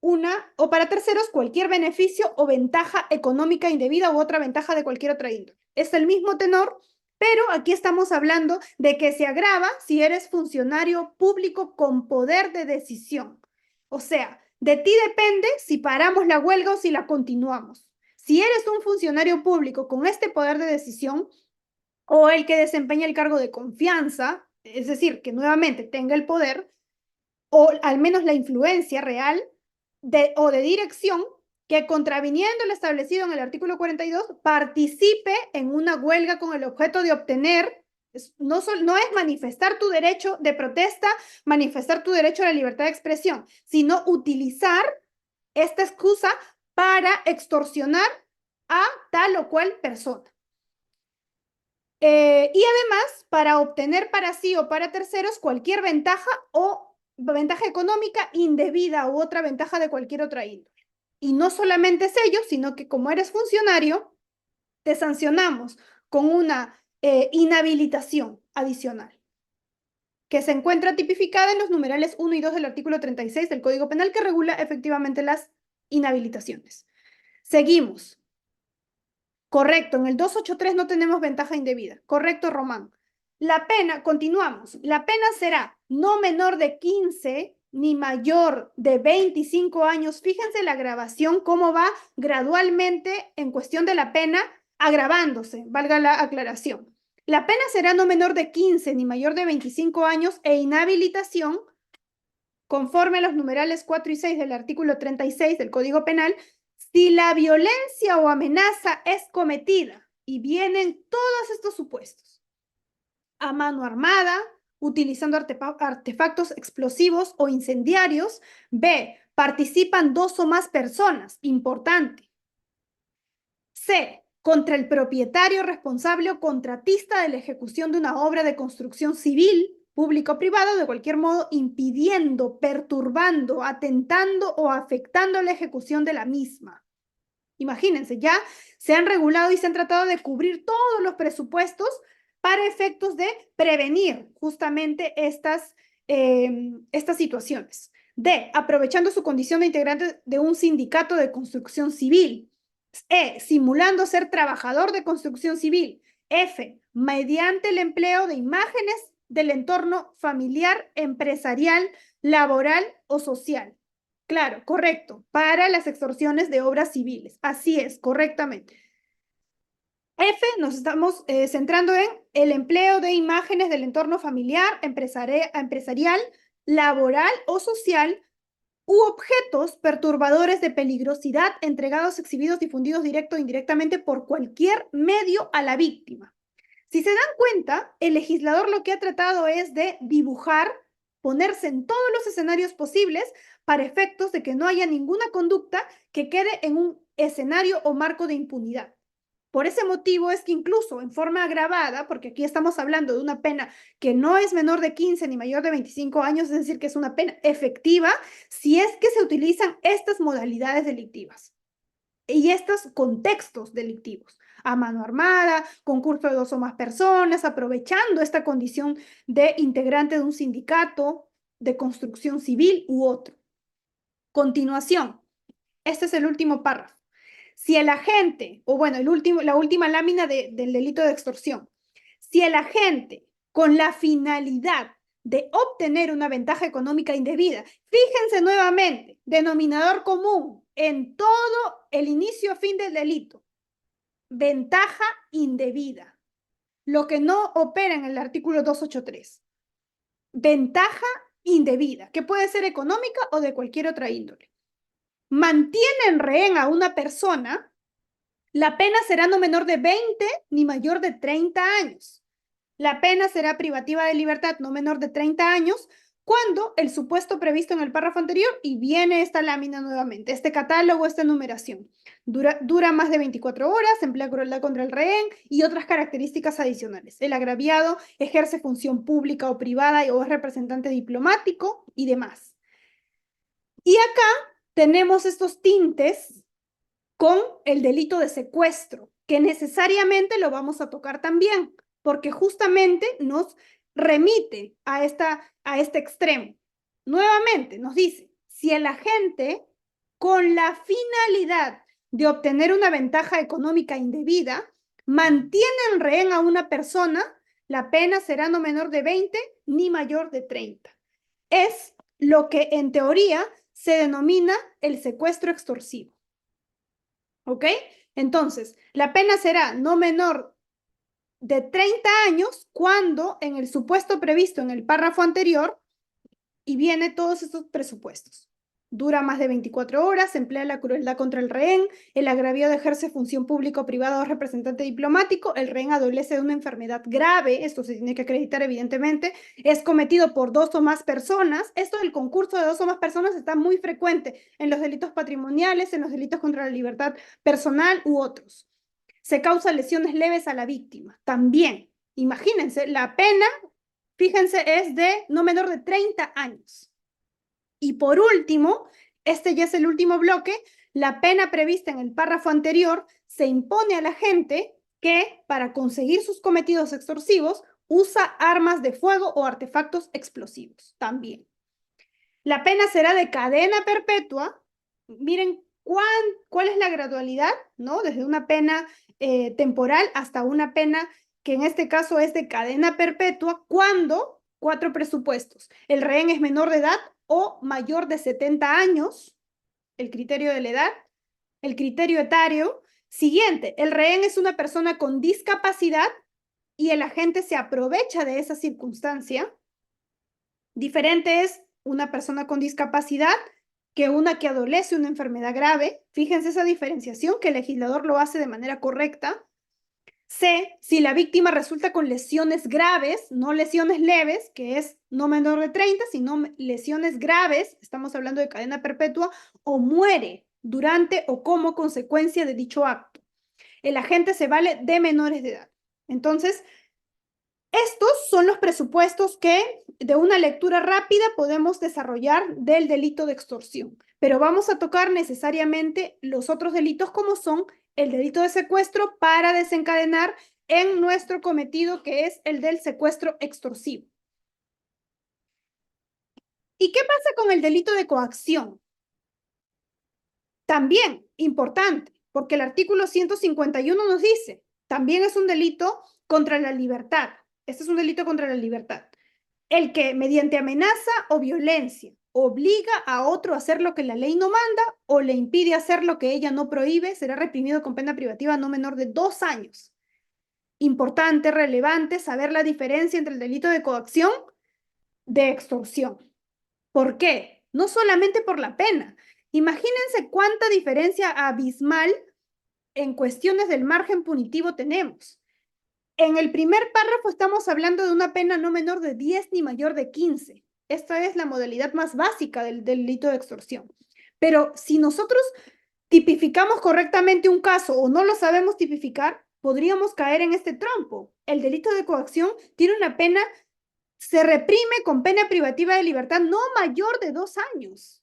una o para terceros cualquier beneficio o ventaja económica indebida u otra ventaja de cualquier otra índole. Es el mismo tenor, pero aquí estamos hablando de que se agrava si eres funcionario público con poder de decisión. O sea, de ti depende si paramos la huelga o si la continuamos. Si eres un funcionario público con este poder de decisión o el que desempeña el cargo de confianza, es decir, que nuevamente tenga el poder o al menos la influencia real o de dirección, que contraviniendo lo establecido en el artículo 42, participe en una huelga con el objeto de obtener, no es manifestar tu derecho de protesta, manifestar tu derecho a la libertad de expresión, sino utilizar esta excusa para extorsionar a tal o cual persona. Y además, para obtener para sí o para terceros cualquier ventaja o ventaja económica indebida u otra ventaja de cualquier otra índole. Y no solamente es ello, sino que como eres funcionario, te sancionamos con una inhabilitación adicional, que se encuentra tipificada en los numerales 1 y 2 del artículo 36 del Código Penal, que regula efectivamente las inhabilitaciones. Seguimos. Correcto, en el 283 no tenemos ventaja indebida. Correcto, Román. La pena, continuamos, la pena será no menor de 15 ni mayor de 25 años. Fíjense la agravación, cómo va gradualmente en cuestión de la pena agravándose, valga la aclaración. La pena será no menor de 15 ni mayor de 25 años e inhabilitación, conforme a los numerales 4 y 6 del artículo 36 del Código Penal, si la violencia o amenaza es cometida, y vienen todos estos supuestos, a mano armada, utilizando artefactos explosivos o incendiarios. B, participan dos o más personas, importante. C, contra el propietario responsable o contratista de la ejecución de una obra de construcción civil, público o privado, de cualquier modo impidiendo, perturbando, atentando o afectando la ejecución de la misma. Imagínense, ya se han regulado y se han tratado de cubrir todos los presupuestos para efectos de prevenir justamente estas situaciones. D, aprovechando su condición de integrante de un sindicato de construcción civil. E, simulando ser trabajador de construcción civil. F, mediante el empleo de imágenes del entorno familiar, empresarial, laboral o social. Claro, correcto, para las extorsiones de obras civiles. Así es, correctamente. F, nos estamos centrando en el empleo de imágenes del entorno familiar, empresarial, laboral o social u objetos perturbadores de peligrosidad entregados, exhibidos, difundidos directo o indirectamente por cualquier medio a la víctima. Si se dan cuenta, el legislador lo que ha tratado es de dibujar ponerse en todos los escenarios posibles para efectos de que no haya ninguna conducta que quede en un escenario o marco de impunidad. Por ese motivo es que incluso en forma agravada, porque aquí estamos hablando de una pena que no es menor de 15 ni mayor de 25 años, es decir, que es una pena efectiva, si es que se utilizan estas modalidades delictivas y estos contextos delictivos, a mano armada, concurso de 2 o más personas, aprovechando esta condición de integrante de un sindicato, de construcción civil u otro. Continuación, este es el último párrafo. Si el agente, o bueno, la última lámina del delito de extorsión, si el agente con la finalidad de obtener una ventaja económica indebida, fíjense nuevamente, denominador común en todo el inicio a fin del delito, ventaja indebida, lo que no opera en el artículo 283. Ventaja indebida, que puede ser económica o de cualquier otra índole. Mantiene en rehén a una persona, la pena será no menor de 20 ni mayor de 30 años. La pena será privativa de libertad no menor de 30 años cuando el supuesto previsto en el párrafo anterior, y viene esta lámina nuevamente, este catálogo, esta enumeración, dura más de 24 horas, emplea crueldad contra el rehén y otras características adicionales. El agraviado ejerce función pública o privada o es representante diplomático y demás. Y acá tenemos estos tintes con el delito de secuestro, que necesariamente lo vamos a tocar también, porque justamente nos remite a este extremo. Nuevamente nos dice, si el agente con la finalidad de obtener una ventaja económica indebida mantiene en rehén a una persona, la pena será no menor de 20 ni mayor de 30. Es lo que en teoría se denomina el secuestro extorsivo. ¿Ok? Entonces, la pena será no menor de 30 años cuando en el supuesto previsto en el párrafo anterior, y viene todos estos presupuestos. Dura más de 24 horas, emplea la crueldad contra el rehén, el agraviado ejerce función pública o privada o representante diplomático, el rehén adolece de una enfermedad grave, esto se tiene que acreditar evidentemente, es cometido por 2 o más personas. Esto del concurso de 2 o más personas está muy frecuente en los delitos patrimoniales, en los delitos contra la libertad personal u otros. Se causa lesiones leves a la víctima. También, imagínense, la pena, fíjense, es de no menor de 30 años. Y por último, este ya es el último bloque, la pena prevista en el párrafo anterior se impone a la gente que, para conseguir sus cometidos extorsivos, usa armas de fuego o artefactos explosivos también. La pena será de cadena perpetua. Miren cuál es la gradualidad, ¿no? Desde una pena temporal hasta una pena que en este caso es de cadena perpetua, cuando 4 presupuestos. El rehén es menor de edad o mayor de 70 años, el criterio de la edad, el criterio etario. Siguiente, el rehén es una persona con discapacidad y el agente se aprovecha de esa circunstancia. Diferente es una persona con discapacidad que una que adolece una enfermedad grave. Fíjense esa diferenciación, que el legislador lo hace de manera correcta. C, si la víctima resulta con lesiones graves, no lesiones leves, que es no menor de 30, sino lesiones graves, estamos hablando de cadena perpetua, o muere durante o como consecuencia de dicho acto. El agente se vale de menores de edad. Entonces, estos son los presupuestos que de una lectura rápida podemos desarrollar del delito de extorsión, pero vamos a tocar necesariamente los otros delitos como son el delito de secuestro para desencadenar en nuestro cometido, que es el del secuestro extorsivo. ¿Y qué pasa con el delito de coacción? También importante, porque el artículo 151 nos dice, también es un delito contra la libertad. Este es un delito contra la libertad. El que mediante amenaza o violencia obliga a otro a hacer lo que la ley no manda o le impide hacer lo que ella no prohíbe, será reprimido con pena privativa no menor de 2 años. Importante, relevante, saber la diferencia entre el delito de coacción de extorsión. ¿Por qué? No solamente por la pena. Imagínense cuánta diferencia abismal en cuestiones del margen punitivo tenemos. En el primer párrafo estamos hablando de una pena no menor de 10 ni mayor de 15. Esta es la modalidad más básica del delito de extorsión. Pero si nosotros tipificamos correctamente un caso o no lo sabemos tipificar, podríamos caer en este trompo. El delito de coacción tiene una pena, se reprime con pena privativa de libertad no mayor de 2 años.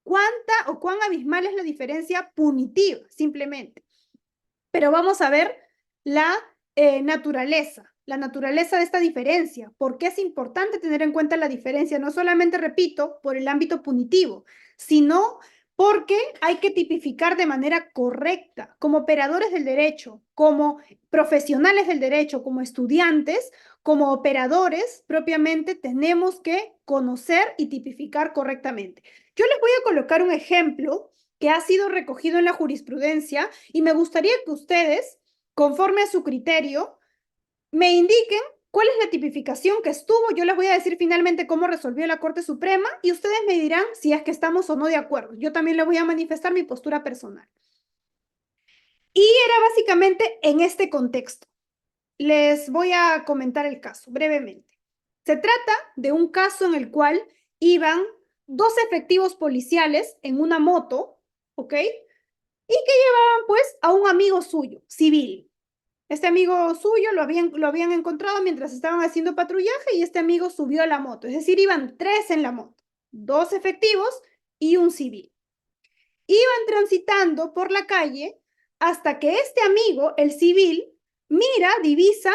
¿Cuánta o cuán abismal es la diferencia punitiva? Simplemente. Pero vamos a ver la naturaleza de esta diferencia. ¿Por qué es importante tener en cuenta la diferencia? No solamente, repito, por el ámbito punitivo, sino porque hay que tipificar de manera correcta, como operadores del derecho, como profesionales del derecho, como estudiantes, como operadores propiamente, tenemos que conocer y tipificar correctamente. Yo les voy a colocar un ejemplo que ha sido recogido en la jurisprudencia y me gustaría que ustedes, conforme a su criterio, me indiquen cuál es la tipificación que estuvo. Yo les voy a decir finalmente cómo resolvió la Corte Suprema y ustedes me dirán si es que estamos o no de acuerdo. Yo también les voy a manifestar mi postura personal. Y era básicamente en este contexto. Les voy a comentar el caso brevemente. Se trata de un caso en el cual iban 2 efectivos policiales en una moto, ¿ok? Y que llevaban pues a un amigo suyo, civil. Este amigo suyo lo habían encontrado mientras estaban haciendo patrullaje y este amigo subió a la moto. Es decir, iban 3 en la moto, 2 efectivos y un civil. Iban transitando por la calle hasta que este amigo, el civil, mira, divisa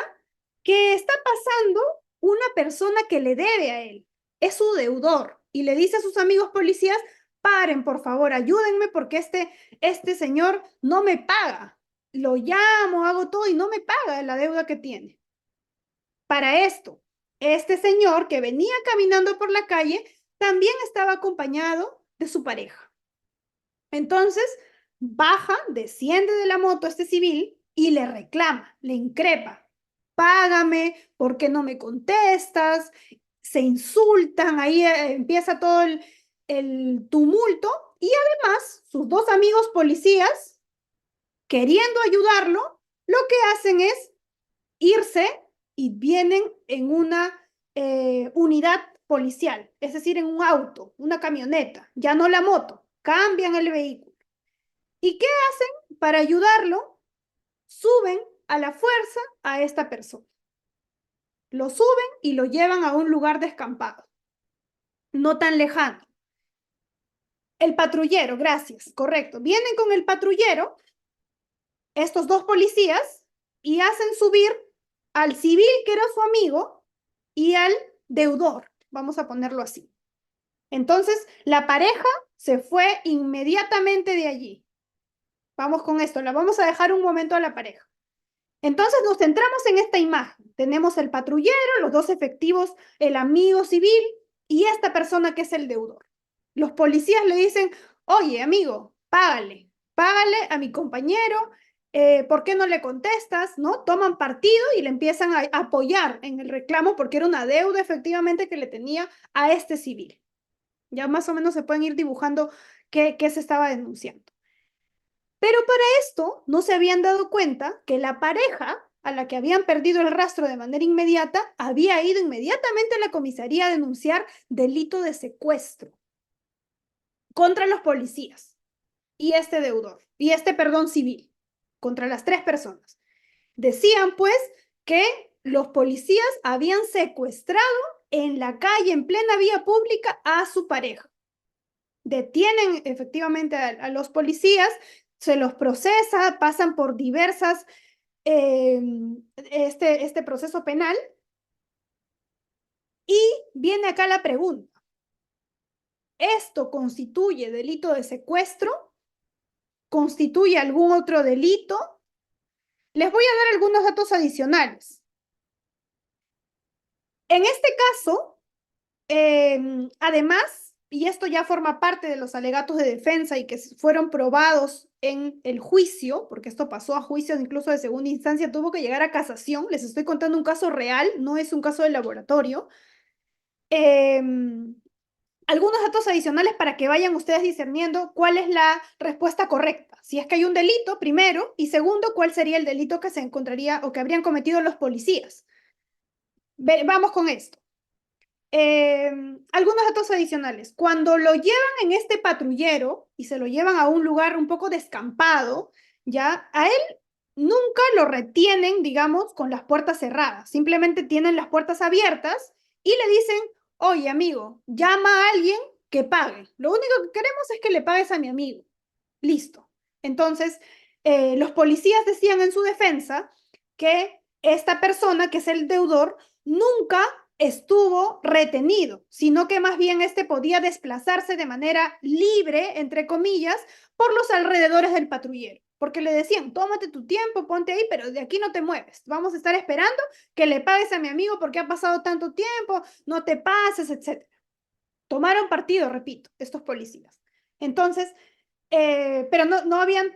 que está pasando una persona que le debe a él. Es su deudor y le dice a sus amigos policías, paren, por favor, ayúdenme porque este señor no me paga. Lo llamo, hago todo y no me paga la deuda que tiene. Para esto, este señor que venía caminando por la calle también estaba acompañado de su pareja. Entonces, baja, desciende de la moto este civil y le reclama, le increpa. Págame, ¿por qué no me contestas? Se insultan, ahí empieza todo el tumulto y además sus 2 amigos policías, queriendo ayudarlo, lo que hacen es irse y vienen en una unidad policial, es decir, en un auto, una camioneta, ya no la moto, cambian el vehículo. ¿Y qué hacen para ayudarlo? Suben a la fuerza a esta persona. Lo suben y lo llevan a un lugar descampado, no tan lejano. El patrullero, gracias, correcto. Vienen con el patrullero, estos 2 policías, y hacen subir al civil que era su amigo y al deudor, vamos a ponerlo así. Entonces, la pareja se fue inmediatamente de allí. Vamos con esto, la vamos a dejar un momento a la pareja. Entonces nos centramos en esta imagen. Tenemos el patrullero, los 2 efectivos, el amigo civil y esta persona que es el deudor. Los policías le dicen, oye, amigo, págale a mi compañero, ¿por qué no le contestas? ¿No? Toman partido y le empiezan a apoyar en el reclamo porque era una deuda efectivamente que le tenía a este civil. Ya más o menos se pueden ir dibujando qué se estaba denunciando. Pero para esto no se habían dado cuenta que la pareja a la que habían perdido el rastro de manera inmediata había ido inmediatamente a la comisaría a denunciar delito de secuestro contra los policías y este deudor, y perdón, civil, contra las 3 personas. Decían pues que los policías habían secuestrado en la calle, en plena vía pública, a su pareja. Detienen efectivamente a los policías, se los procesa, pasan por diversas, este proceso penal. Y viene acá la pregunta. ¿Esto constituye delito de secuestro? ¿Constituye algún otro delito? Les voy a dar algunos datos adicionales. En este caso, además, y esto ya forma parte de los alegatos de defensa y que fueron probados en el juicio, porque esto pasó a juicio incluso de segunda instancia, tuvo que llegar a casación. Les estoy contando un caso real, no es un caso de laboratorio. Algunos datos adicionales para que vayan ustedes discerniendo cuál es la respuesta correcta. Si es que hay un delito, primero, y segundo, cuál sería el delito que se encontraría o que habrían cometido los policías. Vamos con esto. Algunos datos adicionales. Cuando lo llevan en este patrullero y se lo llevan a un lugar un poco descampado, ya a él nunca lo retienen, digamos, con las puertas cerradas. Simplemente tienen las puertas abiertas y le dicen, oye, amigo, llama a alguien que pague. Lo único que queremos es que le pagues a mi amigo. Listo. Entonces, los policías decían en su defensa que esta persona, que es el deudor, nunca estuvo retenido, sino que más bien este podía desplazarse de manera libre, entre comillas, por los alrededores del patrullero. Porque le decían, tómate tu tiempo, ponte ahí, pero de aquí no te mueves. Vamos a estar esperando que le pagues a mi amigo porque ha pasado tanto tiempo, no te pases, etc. Tomaron partido, repito, estos policías. Entonces, pero no habían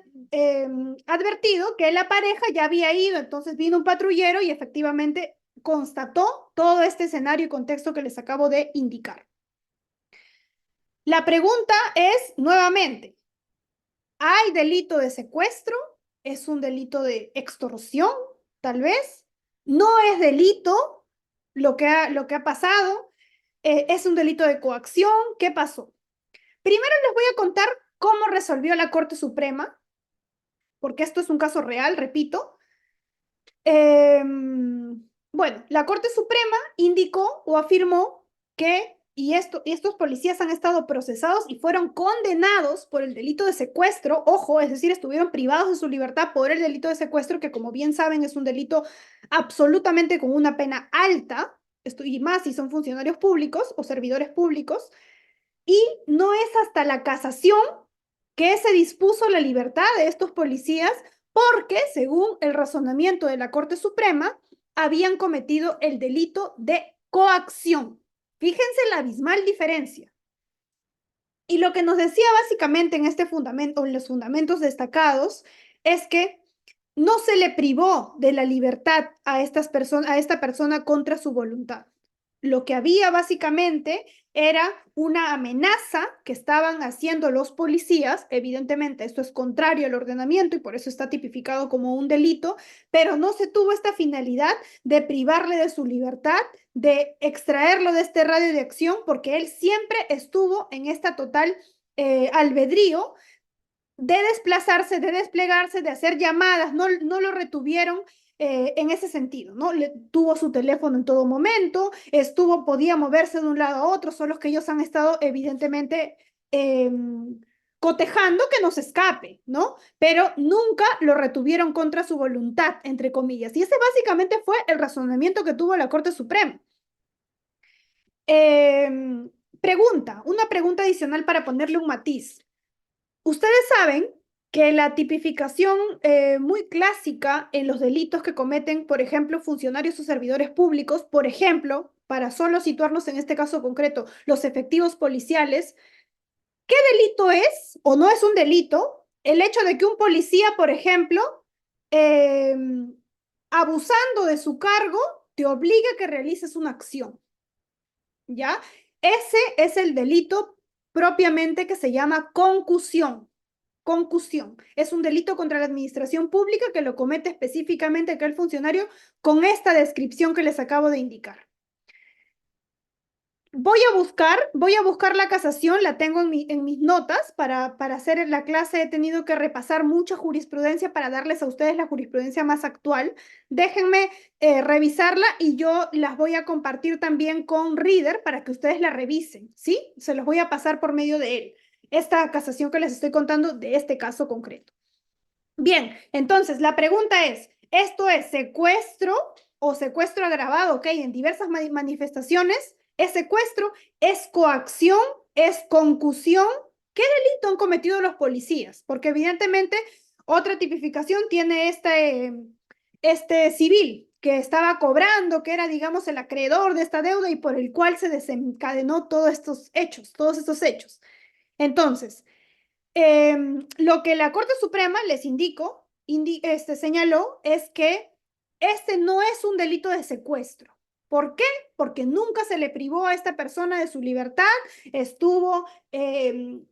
advertido que la pareja ya había ido, entonces vino un patrullero y efectivamente constató todo este escenario y contexto que les acabo de indicar. La pregunta es, nuevamente, ¿hay delito de secuestro? ¿Es un delito de extorsión? Tal vez. ¿No es delito lo que ha pasado? ¿Es un delito de coacción? ¿Qué pasó? Primero les voy a contar cómo resolvió la Corte Suprema, porque esto es un caso real, repito. Bueno, la Corte Suprema indicó o afirmó que, y estos policías han estado procesados y fueron condenados por el delito de secuestro, ojo, es decir, estuvieron privados de su libertad por el delito de secuestro, que como bien saben es un delito absolutamente con una pena alta, y más si son funcionarios públicos o servidores públicos, y no es hasta la casación que se dispuso la libertad de estos policías porque, según el razonamiento de la Corte Suprema, habían cometido el delito de coacción. Fíjense la abismal diferencia. Y lo que nos decía básicamente en este fundamento, en los fundamentos destacados, es que no se le privó de la libertad a esta persona contra su voluntad. Lo que había básicamente era una amenaza que estaban haciendo los policías. Evidentemente, esto es contrario al ordenamiento y por eso está tipificado como un delito, pero no se tuvo esta finalidad de privarle de su libertad, de extraerlo de este radio de acción, porque él siempre estuvo en esta total albedrío de desplazarse, de desplegarse, de hacer llamadas, no lo retuvieron en ese sentido, ¿no? Tuvo su teléfono en todo momento, podía moverse de un lado a otro, son los que ellos han estado evidentemente eh, cotejando que no se escape, ¿no? Pero nunca lo retuvieron contra su voluntad, entre comillas. Y ese básicamente fue el razonamiento que tuvo la Corte Suprema. Una pregunta adicional para ponerle un matiz. Ustedes saben que la tipificación muy clásica en los delitos que cometen, por ejemplo, funcionarios o servidores públicos, por ejemplo, para solo situarnos en este caso concreto, los efectivos policiales, ¿qué delito es o no es un delito el hecho de que un policía, por ejemplo, eh, abusando de su cargo, te obligue a que realices una acción? ¿Ya? Ese es el delito propiamente que se llama concusión. Concusión. Es un delito contra la administración pública que lo comete específicamente aquel funcionario con esta descripción que les acabo de indicar. Voy a buscar la casación, la tengo en mis notas para hacer la clase. He tenido que repasar mucha jurisprudencia para darles a ustedes la jurisprudencia más actual. Déjenme revisarla y yo las voy a compartir también con Reader para que ustedes la revisen, ¿sí? Se los voy a pasar por medio de él. Esta casación que les estoy contando de este caso concreto. Bien, entonces la pregunta es, ¿esto es secuestro o secuestro agravado? Ok, en diversas manifestaciones, ¿es secuestro? ¿Es coacción? ¿Es concusión? ¿Qué delito han cometido los policías? Porque evidentemente otra tipificación tiene este civil que estaba cobrando, que era, digamos, el acreedor de esta deuda y por el cual se desencadenó todos estos hechos. Entonces, lo que la Corte Suprema les señaló es que este no es un delito de secuestro. ¿Por qué? Porque nunca se le privó a esta persona de su libertad, estuvo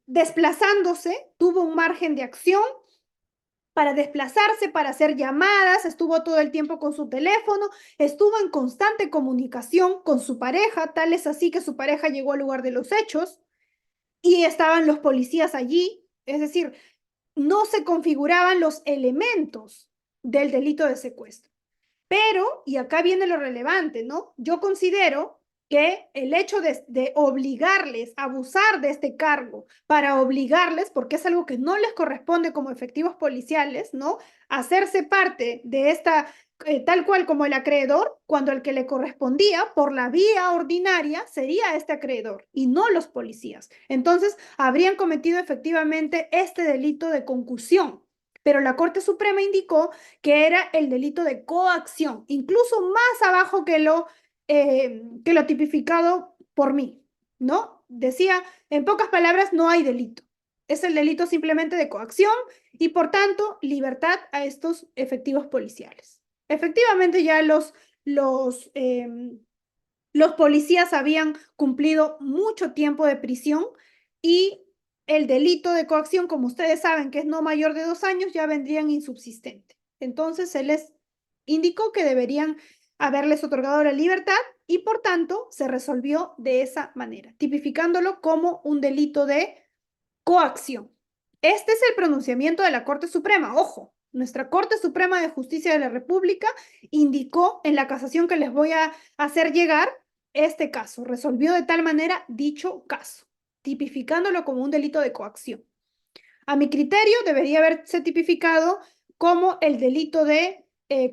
desplazándose, tuvo un margen de acción para desplazarse, para hacer llamadas, estuvo todo el tiempo con su teléfono, estuvo en constante comunicación con su pareja, tal es así que su pareja llegó al lugar de los hechos y estaban los policías allí, es decir, no se configuraban los elementos del delito de secuestro. Pero, y acá viene lo relevante, ¿no? Yo considero que el hecho de obligarles a abusar de este cargo para obligarles, porque es algo que no les corresponde como efectivos policiales, ¿no? Hacerse parte de esta, tal cual como el acreedor, cuando el que le correspondía por la vía ordinaria sería este acreedor y no los policías. Entonces, habrían cometido efectivamente este delito de concusión. Pero la Corte Suprema indicó que era el delito de coacción, incluso más abajo que lo tipificado por mí, ¿no? Decía, en pocas palabras, no hay delito. Es el delito simplemente de coacción y, por tanto, libertad a estos efectivos policiales. Efectivamente, ya los policías habían cumplido mucho tiempo de prisión y el delito de coacción, como ustedes saben, que es no mayor de 2 años, ya vendrían insubsistente. Entonces se les indicó que deberían haberles otorgado la libertad y por tanto se resolvió de esa manera, tipificándolo como un delito de coacción. Este es el pronunciamiento de la Corte Suprema. Ojo, nuestra Corte Suprema de Justicia de la República indicó en la casación que les voy a hacer llegar este caso. Resolvió de tal manera dicho caso, tipificándolo como un delito de coacción. A mi criterio, debería haberse tipificado como el delito de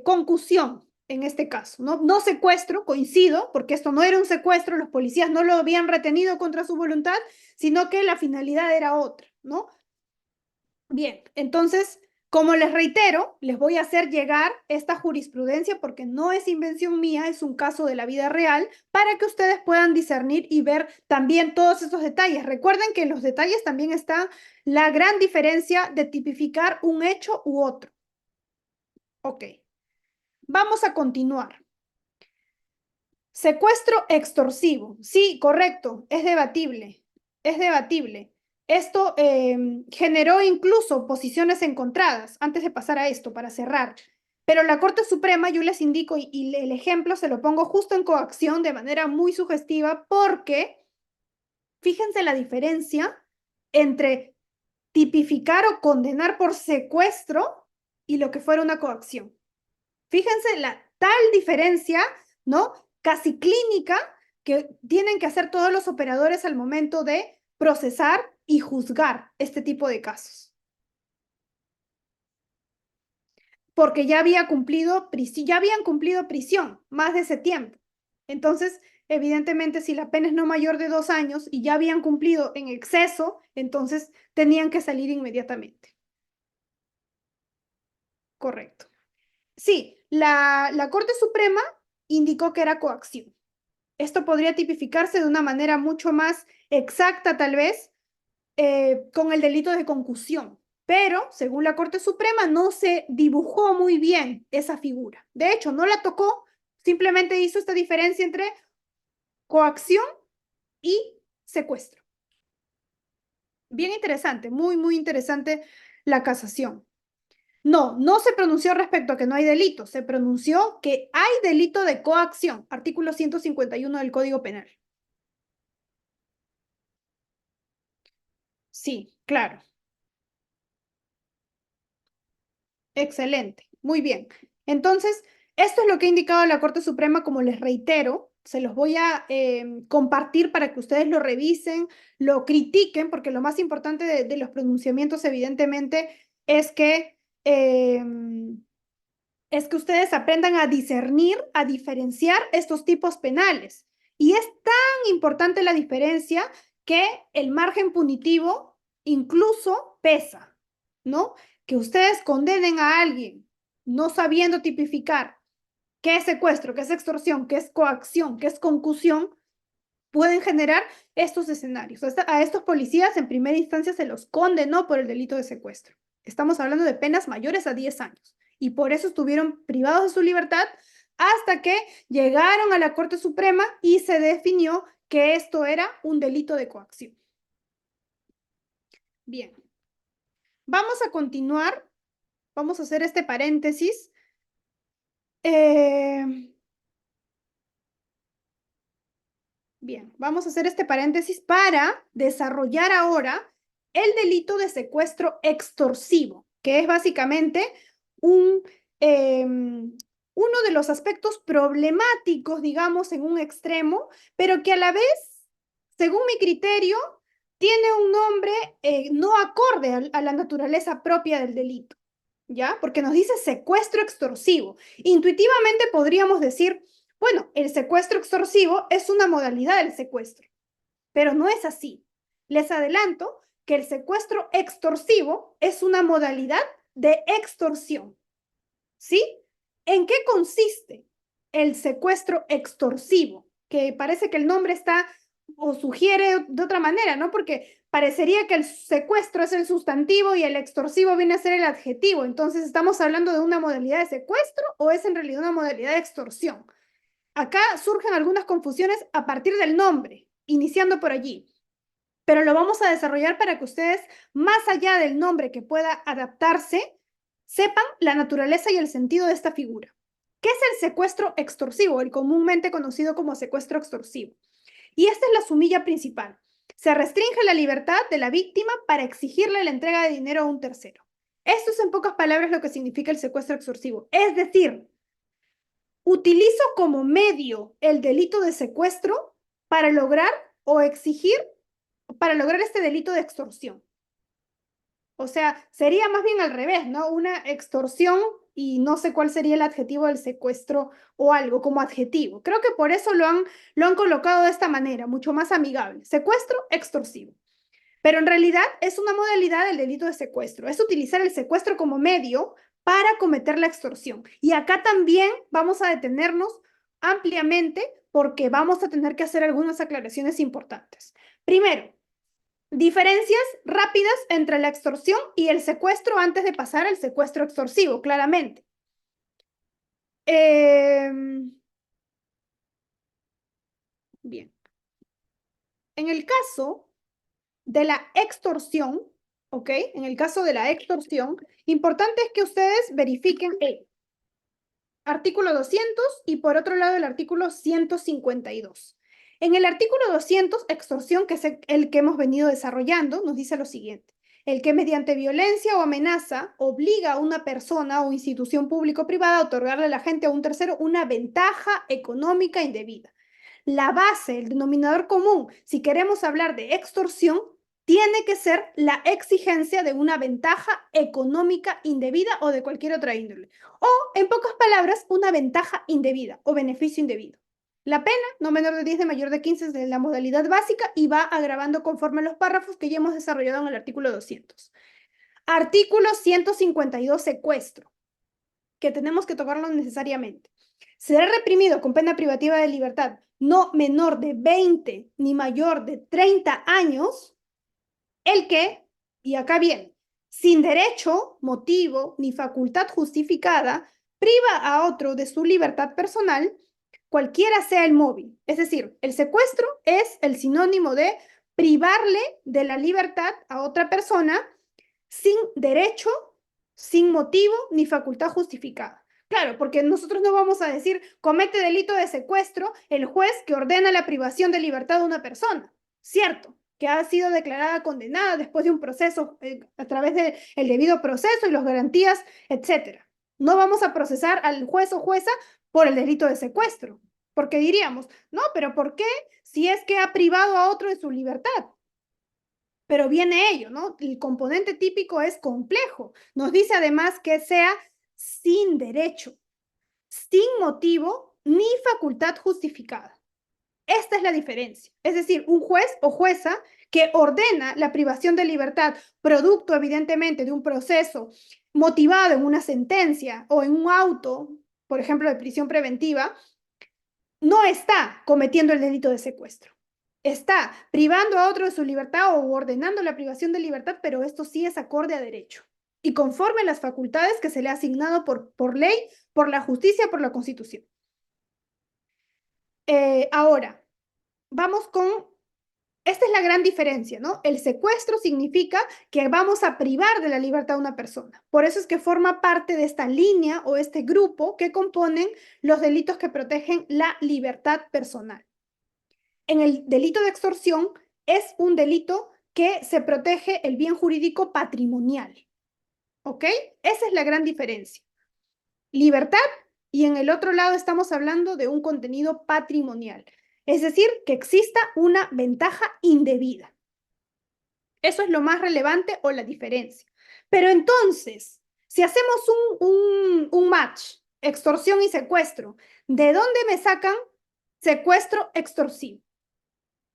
concusión en este caso, ¿no? No secuestro, coincido, porque esto no era un secuestro, los policías no lo habían retenido contra su voluntad, sino que la finalidad era otra, ¿no? Bien, entonces, como les reitero, les voy a hacer llegar esta jurisprudencia porque no es invención mía, es un caso de la vida real, para que ustedes puedan discernir y ver también todos esos detalles. Recuerden que en los detalles también está la gran diferencia de tipificar un hecho u otro. Ok, vamos a continuar. Secuestro extorsivo. Sí, correcto, es debatible, es debatible. Esto generó incluso posiciones encontradas antes de pasar a esto, para cerrar. Pero la Corte Suprema, yo les indico, y el ejemplo se lo pongo justo en coacción de manera muy sugestiva, porque fíjense la diferencia entre tipificar o condenar por secuestro y lo que fuera una coacción. Fíjense la tal diferencia, ¿no? Casi clínica que tienen que hacer todos los operadores al momento de procesar y juzgar este tipo de casos. Porque ya habían cumplido prisión más de ese tiempo. Entonces, evidentemente, si la pena es no mayor de 2 años y ya habían cumplido en exceso, entonces tenían que salir inmediatamente. Correcto. Sí, la Corte Suprema indicó que era coacción. Esto podría tipificarse de una manera mucho más exacta, tal vez, con el delito de concusión. Pero, según la Corte Suprema, no se dibujó muy bien esa figura. De hecho, no la tocó, simplemente hizo esta diferencia entre coacción y secuestro. Bien interesante, muy, muy interesante la casación. No, no se pronunció respecto a que no hay delito, se pronunció que hay delito de coacción, artículo 151 del Código Penal. Sí, claro. Excelente, muy bien. Entonces, esto es lo que ha indicado la Corte Suprema, como les reitero, se los voy a compartir para que ustedes lo revisen, lo critiquen, porque lo más importante de los pronunciamientos, evidentemente, es que ustedes aprendan a discernir, a diferenciar estos tipos penales. Y es tan importante la diferencia que el margen punitivo incluso pesa, ¿no? Que ustedes condenen a alguien no sabiendo tipificar qué es secuestro, qué es extorsión, qué es coacción, qué es concusión, pueden generar estos escenarios. A estos policías en primera instancia se los condenó por el delito de secuestro. Estamos hablando de penas mayores a 10 años y por eso estuvieron privados de su libertad hasta que llegaron a la Corte Suprema y se definió que esto era un delito de coacción. Bien, vamos a continuar Vamos a hacer este paréntesis. Bien, vamos a hacer este paréntesis para desarrollar ahora el delito de secuestro extorsivo, que es básicamente un, uno de los aspectos problemáticos, digamos, en un extremo, pero que a la vez, según mi criterio, tiene un nombre no acorde a la naturaleza propia del delito, ¿ya? Porque nos dice secuestro extorsivo. Intuitivamente podríamos decir, bueno, el secuestro extorsivo es una modalidad del secuestro, pero no es así. Les adelanto que el secuestro extorsivo es una modalidad de extorsión, ¿sí? ¿En qué consiste el secuestro extorsivo? Que parece que el nombre está o sugiere de otra manera, ¿no? Porque parecería que el secuestro es el sustantivo y el extorsivo viene a ser el adjetivo. Entonces, ¿estamos hablando de una modalidad de secuestro o es en realidad una modalidad de extorsión? Acá surgen algunas confusiones a partir del nombre, iniciando por allí. Pero lo vamos a desarrollar para que ustedes, más allá del nombre que pueda adaptarse, sepan la naturaleza y el sentido de esta figura. ¿Qué es el secuestro extorsivo? El comúnmente conocido como secuestro extorsivo. Y esta es la sumilla principal. Se restringe la libertad de la víctima para exigirle la entrega de dinero a un tercero. Esto es en pocas palabras lo que significa el secuestro extorsivo. Es decir, utilizo como medio el delito de secuestro para lograr o exigir, para lograr este delito de extorsión. O sea, sería más bien al revés, ¿no? Una extorsión y no sé cuál sería el adjetivo del secuestro o algo como adjetivo. Creo que por eso lo han colocado de esta manera, mucho más amigable. Secuestro extorsivo. Pero en realidad es una modalidad del delito de secuestro. Es utilizar el secuestro como medio para cometer la extorsión. Y acá también vamos a detenernos ampliamente porque vamos a tener que hacer algunas aclaraciones importantes. Primero, diferencias rápidas entre la extorsión y el secuestro antes de pasar al secuestro extorsivo, claramente. Bien. En el caso de la extorsión, ¿ok? En el caso de la extorsión, importante es que ustedes verifiquen el artículo 200 y por otro lado el artículo 152. En el artículo 200, extorsión, que es el que hemos venido desarrollando, nos dice lo siguiente. El que mediante violencia o amenaza obliga a una persona o institución pública o privada a otorgarle a la gente o a un tercero una ventaja económica indebida. La base, el denominador común, si queremos hablar de extorsión, tiene que ser la exigencia de una ventaja económica indebida o de cualquier otra índole. O, en pocas palabras, una ventaja indebida o beneficio indebido. La pena, no menor de 10 de mayor de 15 es de la modalidad básica y va agravando conforme los párrafos que ya hemos desarrollado en el artículo 200. Artículo 152, secuestro, que tenemos que tocarlo necesariamente. Será reprimido con pena privativa de libertad no menor de 20 ni mayor de 30 años el que, y acá viene, sin derecho, motivo ni facultad justificada, priva a otro de su libertad personal, cualquiera sea el móvil. Es decir, el secuestro es el sinónimo de privarle de la libertad a otra persona sin derecho, sin motivo ni facultad justificada. Claro, porque nosotros no vamos a decir comete delito de secuestro el juez que ordena la privación de libertad de una persona, ¿cierto? Que ha sido declarada condenada después de un proceso, a través del debido proceso y las garantías, etcétera. No vamos a procesar al juez o jueza por el delito de secuestro, porque diríamos, no, pero ¿por qué si es que ha privado a otro de su libertad? Pero viene ello, ¿no? El componente típico es complejo. Nos dice además que sea sin derecho, sin motivo ni facultad justificada. Esta es la diferencia. Es decir, un juez o jueza que ordena la privación de libertad, producto evidentemente de un proceso motivado en una sentencia o en un auto, por ejemplo, de prisión preventiva, no está cometiendo el delito de secuestro. Está privando a otro de su libertad o ordenando la privación de libertad, pero esto sí es acorde a derecho y conforme a las facultades que se le ha asignado por ley, por la justicia, por la Constitución. Ahora, vamos con Esta es la gran diferencia, ¿no? El secuestro significa que vamos a privar de la libertad a una persona. Por eso es que forma parte de esta línea o este grupo que componen los delitos que protegen la libertad personal. En el delito de extorsión es un delito que se protege el bien jurídico patrimonial, ¿ok? Esa es la gran diferencia. Libertad, y en el otro lado estamos hablando de un contenido patrimonial, es decir, que exista una ventaja indebida. Eso es lo más relevante o la diferencia. Pero entonces, si hacemos un match, extorsión y secuestro, ¿de dónde me sacan secuestro extorsivo?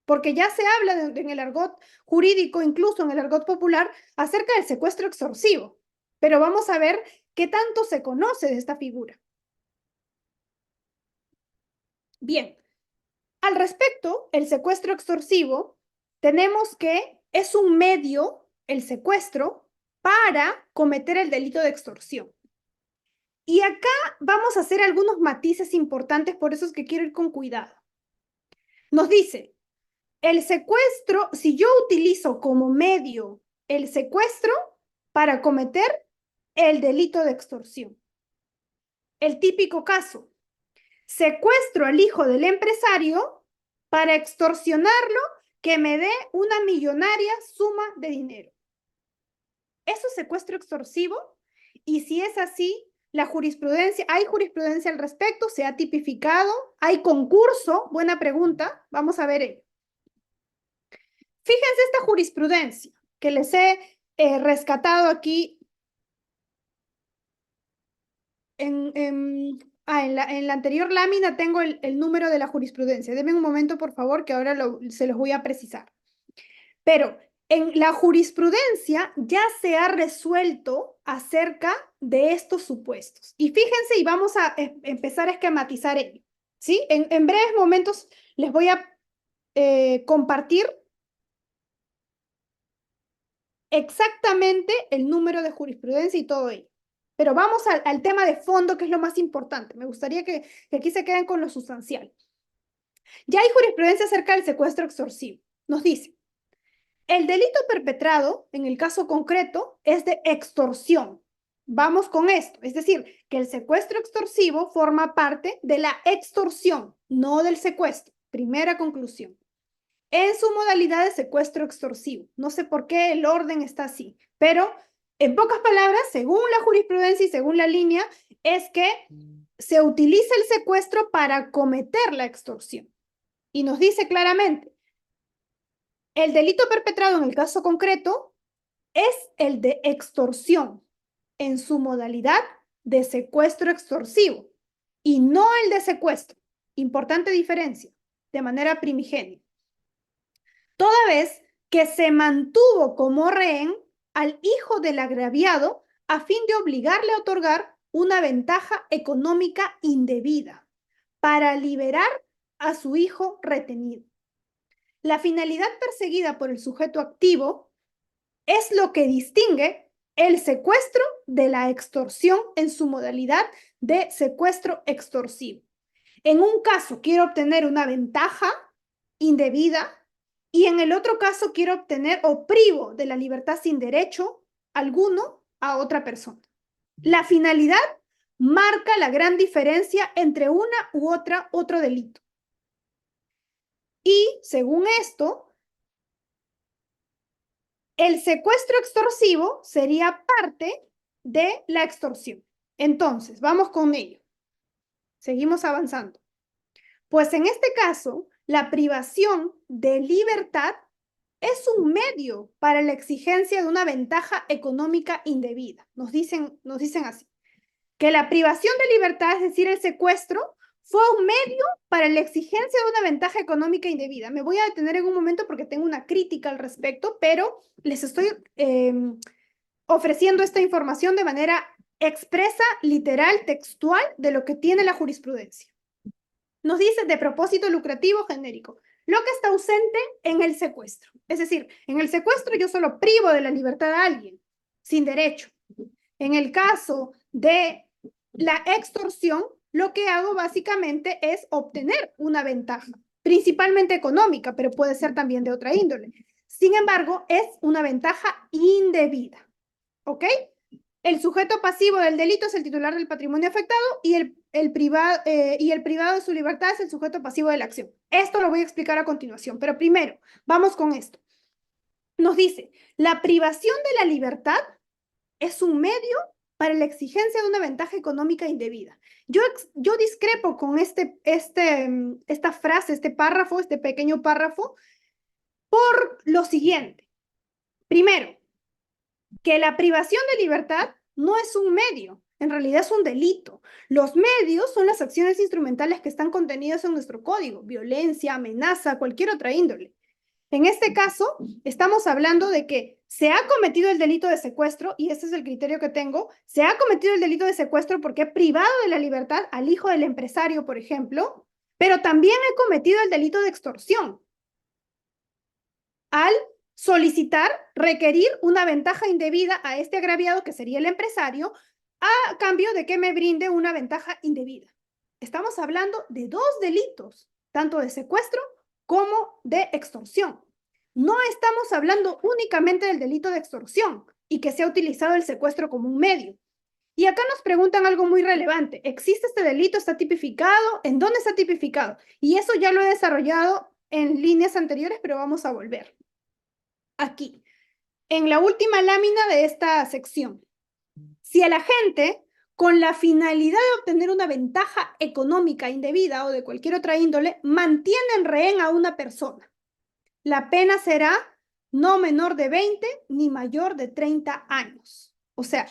Porque ya se habla en el argot jurídico, incluso en el argot popular, acerca del secuestro extorsivo. Pero vamos a ver qué tanto se conoce de esta figura. Bien, al respecto, el secuestro extorsivo, tenemos que es un medio, el secuestro, para cometer el delito de extorsión. Y acá vamos a hacer algunos matices importantes, por eso es que quiero ir con cuidado. Nos dice, el secuestro, si yo utilizo como medio el secuestro para cometer el delito de extorsión. El típico caso, secuestro al hijo del empresario para extorsionarlo que me dé una millonaria suma de dinero. ¿Eso es secuestro extorsivo? Y si es así, la jurisprudencia, ¿hay jurisprudencia al respecto? ¿Se ha tipificado? ¿Hay concurso? Buena pregunta. Vamos a ver ello. Fíjense esta jurisprudencia que les he rescatado aquí en la anterior lámina tengo el número de la jurisprudencia. Denme un momento, por favor, que ahora se los voy a precisar. Pero en la jurisprudencia ya se ha resuelto acerca de estos supuestos. Y fíjense, y vamos a empezar a esquematizar ello. ¿Sí? En breves momentos les voy a compartir exactamente el número de jurisprudencia y todo ello. Pero vamos al tema de fondo, que es lo más importante. Me gustaría que aquí se queden con lo sustancial. Ya hay jurisprudencia acerca del secuestro extorsivo. Nos dice, el delito perpetrado, en el caso concreto, es de extorsión. Vamos con esto. Es decir, que el secuestro extorsivo forma parte de la extorsión, no del secuestro. Primera conclusión. En su modalidad de secuestro extorsivo. No sé por qué el orden está así, pero en pocas palabras, según la jurisprudencia y según la línea, es que se utiliza el secuestro para cometer la extorsión. Y nos dice claramente, el delito perpetrado en el caso concreto es el de extorsión en su modalidad de secuestro extorsivo y no el de secuestro. Importante diferencia, de manera primigenia. Toda vez que se mantuvo como rehén al hijo del agraviado a fin de obligarle a otorgar una ventaja económica indebida para liberar a su hijo retenido. La finalidad perseguida por el sujeto activo es lo que distingue el secuestro de la extorsión en su modalidad de secuestro extorsivo. En un caso quiero obtener una ventaja indebida y en el otro caso quiero obtener o privo de la libertad sin derecho alguno a otra persona. La finalidad marca la gran diferencia entre una u otro delito. Y según esto, el secuestro extorsivo sería parte de la extorsión. Entonces, vamos con ello. Seguimos avanzando. Pues en este caso, la privación de libertad es un medio para la exigencia de una ventaja económica indebida. Nos dicen así, que la privación de libertad, es decir, el secuestro, fue un medio para la exigencia de una ventaja económica indebida. Me voy a detener en un momento porque tengo una crítica al respecto, pero les estoy ofreciendo esta información de manera expresa, literal, textual, de lo que tiene la jurisprudencia. Nos dice de propósito lucrativo genérico, lo que está ausente en el secuestro. Es decir, en el secuestro yo solo privo de la libertad a alguien, sin derecho. En el caso de la extorsión, lo que hago básicamente es obtener una ventaja. principalmente económica, pero puede ser también de otra índole. Sin embargo, es una ventaja indebida, ¿ok? El sujeto pasivo del delito es el titular del patrimonio afectado y el privado de su libertad es el sujeto pasivo de la acción. Esto lo voy a explicar a continuación, pero primero, vamos con esto. Nos dice, la privación de la libertad es un medio para la exigencia de una ventaja económica indebida. Yo discrepo con esta frase, este párrafo, este pequeño párrafo, por lo siguiente. Primero, que la privación de libertad no es un medio, en realidad es un delito. Los medios son las acciones instrumentales que están contenidas en nuestro código, violencia, amenaza, cualquier otra índole. En este caso, estamos hablando de que se ha cometido el delito de secuestro, y ese es el criterio que tengo, se ha cometido el delito de secuestro porque he privado de la libertad al hijo del empresario, por ejemplo, pero también he cometido el delito de extorsión al solicitar, requerir una ventaja indebida a este agraviado, que sería el empresario, a cambio de que me brinde una ventaja indebida. Estamos hablando de dos delitos, tanto de secuestro como de extorsión. No estamos hablando únicamente del delito de extorsión y que se ha utilizado el secuestro como un medio. Y acá nos preguntan algo muy relevante. ¿Existe este delito? ¿Está tipificado? ¿En dónde está tipificado? Y eso ya lo he desarrollado en líneas anteriores, pero vamos a volver. Aquí, en la última lámina de esta sección. Si el agente, con la finalidad de obtener una ventaja económica indebida o de cualquier otra índole, mantiene en rehén a una persona, la pena será no menor de 20 ni mayor de 30 años. O sea,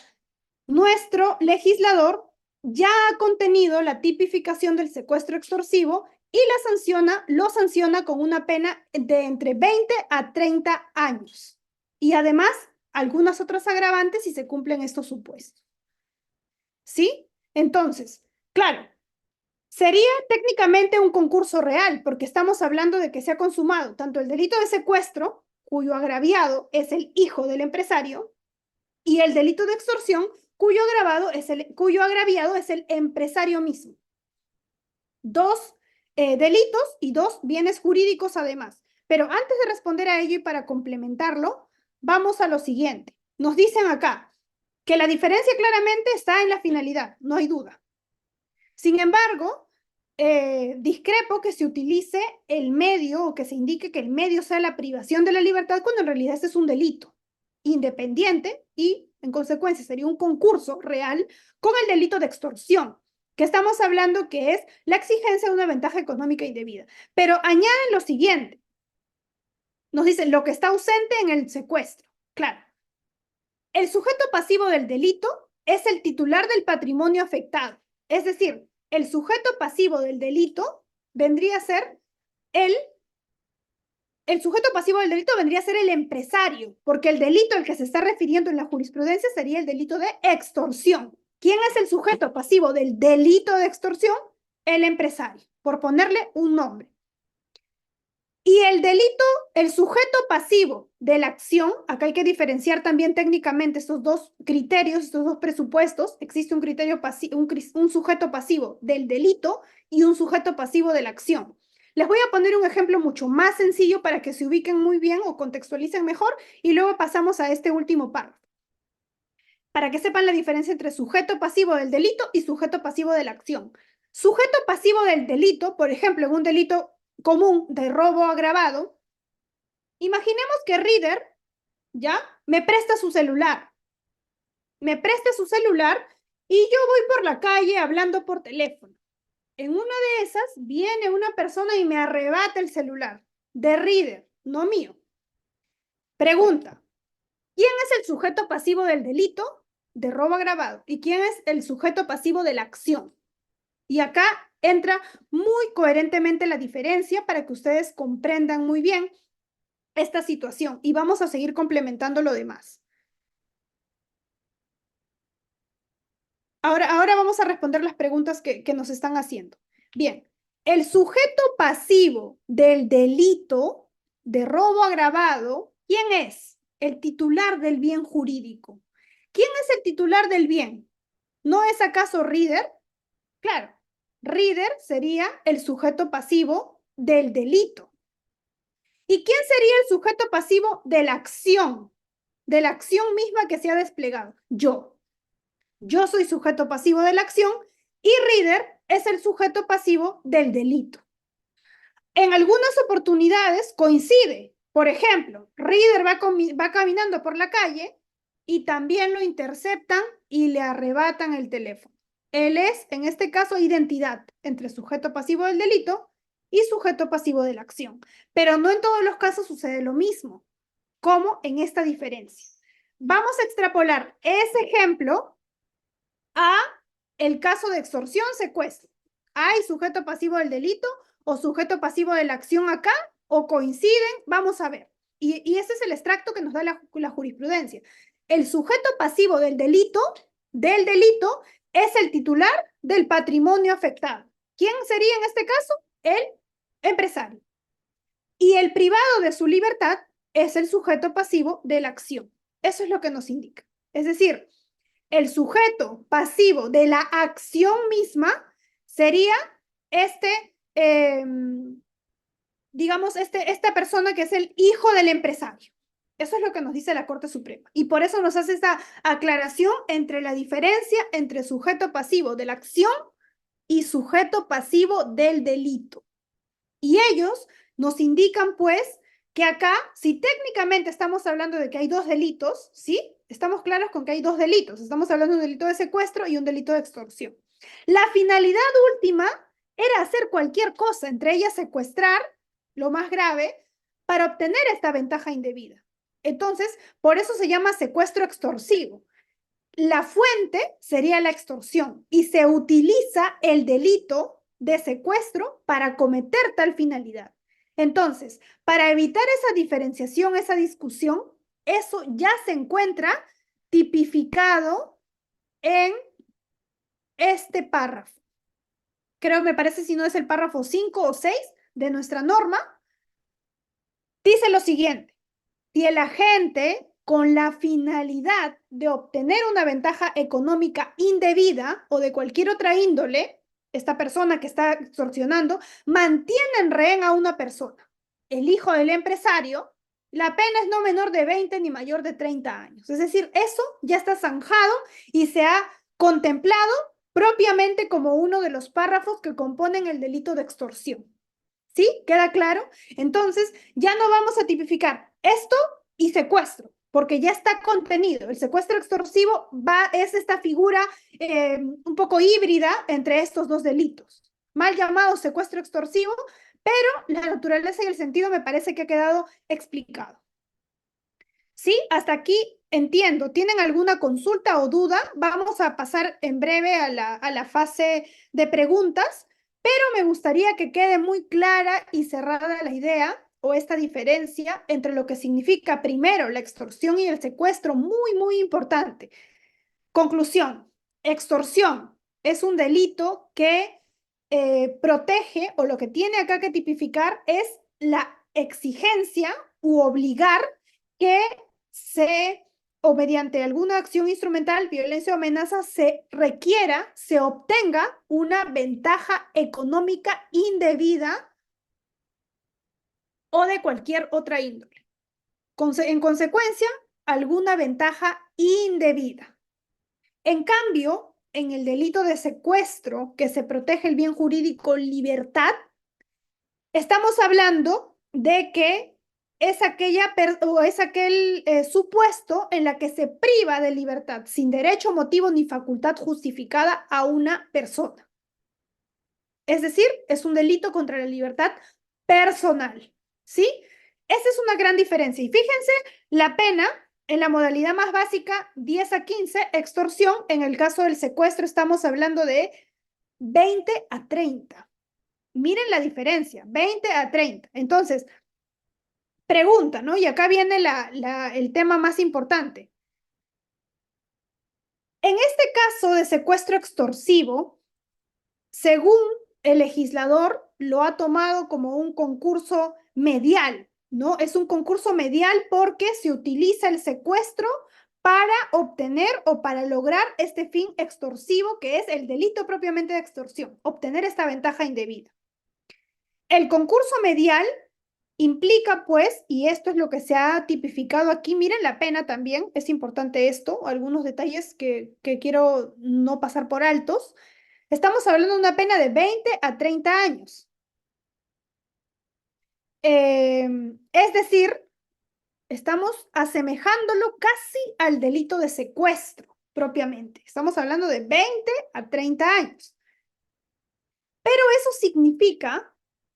nuestro legislador ya ha contenido la tipificación del secuestro extorsivo y lo sanciona con una pena de entre 20 a 30 años. Y además, algunas otras agravantes si se cumplen estos supuestos. ¿Sí? Entonces, claro, sería técnicamente un concurso real, porque estamos hablando de que se ha consumado tanto el delito de secuestro, cuyo agraviado es el hijo del empresario, y el delito de extorsión, cuyo agraviado es el empresario mismo. Dos delitos y dos bienes jurídicos además. Pero antes de responder a ello y para complementarlo, vamos a lo siguiente. Nos dicen acá que la diferencia claramente está en la finalidad, no hay duda. Sin embargo, discrepo que se utilice el medio o que se indique que el medio sea la privación de la libertad cuando en realidad este es un delito independiente y en consecuencia sería un concurso real con el delito de extorsión, que estamos hablando que es la exigencia de una ventaja económica indebida. Pero añaden lo siguiente. Nos dicen lo que está ausente en el secuestro. Claro. El sujeto pasivo del delito es el titular del patrimonio afectado. Es decir, el sujeto pasivo del delito vendría a ser el sujeto pasivo del delito vendría a ser el empresario, porque el delito al que se está refiriendo en la jurisprudencia sería el delito de extorsión. ¿Quién es el sujeto pasivo del delito de extorsión? El empresario, por ponerle un nombre. Y el sujeto pasivo de la acción, acá hay que diferenciar también técnicamente estos dos criterios, estos dos presupuestos. Existe un sujeto pasivo del delito y un sujeto pasivo de la acción. Les voy a poner un ejemplo mucho más sencillo para que se ubiquen muy bien o contextualicen mejor y luego pasamos a este último párrafo. Para que sepan la diferencia entre sujeto pasivo del delito y sujeto pasivo de la acción. Sujeto pasivo del delito, por ejemplo, en un delito común de robo agravado, imaginemos que Reader, ¿ya? Me presta su celular. Me presta su celular y yo voy por la calle hablando por teléfono. En una de esas viene una persona y me arrebata el celular de Reader, no mío. Pregunta, ¿quién es el sujeto pasivo del delito de robo agravado? ¿Y quién es el sujeto pasivo de la acción? Y acá entra muy coherentemente la diferencia para que ustedes comprendan muy bien esta situación y vamos a seguir complementando lo demás. Ahora vamos a responder las preguntas que nos están haciendo. Bien, el sujeto pasivo del delito de robo agravado, ¿quién es? El titular del bien jurídico. ¿Quién es el titular del bien? ¿No es acaso Reader? Claro, Reader sería el sujeto pasivo del delito. ¿Y quién sería el sujeto pasivo de la acción? De la acción misma que se ha desplegado. Yo. Yo soy sujeto pasivo de la acción y Reader es el sujeto pasivo del delito. En algunas oportunidades coincide. Por ejemplo, Reader va caminando por la calle y también lo interceptan y le arrebatan el teléfono. Él es, en este caso, identidad entre sujeto pasivo del delito y sujeto pasivo de la acción. Pero no en todos los casos sucede lo mismo, como en esta diferencia. Vamos a extrapolar ese ejemplo a el caso de extorsión, secuestro. ¿Hay sujeto pasivo del delito o sujeto pasivo de la acción acá? ¿O coinciden? Vamos a ver. Y ese es el extracto que nos da la jurisprudencia. El sujeto pasivo del delito es el titular del patrimonio afectado. ¿Quién sería en este caso? El empresario. Y el privado de su libertad es el sujeto pasivo de la acción. Eso es lo que nos indica. Es decir, el sujeto pasivo de la acción misma sería digamos, esta persona que es el hijo del empresario. Eso es lo que nos dice la Corte Suprema. Y por eso nos hace esta aclaración entre la diferencia entre sujeto pasivo de la acción y sujeto pasivo del delito. Y ellos nos indican, pues, que acá, si técnicamente estamos hablando de que hay dos delitos, ¿sí? Estamos claros con que hay dos delitos. Estamos hablando de un delito de secuestro y un delito de extorsión. La finalidad última era hacer cualquier cosa, entre ellas secuestrar, lo más grave, para obtener esta ventaja indebida. Entonces, por eso se llama secuestro extorsivo. La fuente sería la extorsión y se utiliza el delito de secuestro para cometer tal finalidad. Entonces, para evitar esa diferenciación, esa discusión, eso ya se encuentra tipificado en este párrafo. Creo, me parece, si no es el párrafo 5 o 6 de nuestra norma, dice lo siguiente: si el agente, con la finalidad de obtener una ventaja económica indebida o de cualquier otra índole, esta persona que está extorsionando, mantiene en rehén a una persona, el hijo del empresario, la pena es no menor de 20 ni mayor de 30 años. Es decir, eso ya está zanjado y se ha contemplado propiamente como uno de los párrafos que componen el delito de extorsión. ¿Sí? ¿Queda claro? Entonces, ya no vamos a tipificar esto y secuestro, porque ya está contenido. El secuestro extorsivo es esta figura un poco híbrida entre estos dos delitos, mal llamado secuestro extorsivo, pero la naturaleza y el sentido me parece que ha quedado explicado. ¿Sí? Hasta aquí entiendo. ¿Tienen alguna consulta o duda? Vamos a pasar en breve a la fase de preguntas, pero me gustaría que quede muy clara y cerrada la idea o esta diferencia entre lo que significa primero la extorsión y el secuestro, muy, muy importante. Conclusión: extorsión es un delito que protege, o lo que tiene acá que tipificar es la exigencia u obligar que o mediante alguna acción instrumental, violencia o amenaza, se requiera, se obtenga una ventaja económica indebida o de cualquier otra índole. En consecuencia, alguna ventaja indebida. En cambio, en el delito de secuestro, que se protege el bien jurídico libertad, estamos hablando de que es aquel supuesto en la que se priva de libertad sin derecho, motivo ni facultad justificada a una persona. Es decir, es un delito contra la libertad personal, ¿sí? Esa es una gran diferencia. Y fíjense, la pena en la modalidad más básica, 10 a 15, extorsión. En el caso del secuestro estamos hablando de 20 a 30. Miren la diferencia, 20 a 30. Entonces, pregunta, ¿no? Y acá viene el tema más importante. En este caso de secuestro extorsivo, según el legislador, lo ha tomado como un concurso medial, ¿no? Es un concurso medial porque se utiliza el secuestro para obtener o para lograr este fin extorsivo, que es el delito propiamente de extorsión, obtener esta ventaja indebida. El concurso medial implica, pues, y esto es lo que se ha tipificado aquí, miren la pena también, es importante esto, algunos detalles que quiero no pasar por altos. Estamos hablando de una pena de 20 a 30 años. Es decir, estamos asemejándolo casi al delito de secuestro propiamente. Estamos hablando de 20 a 30 años. Pero eso significa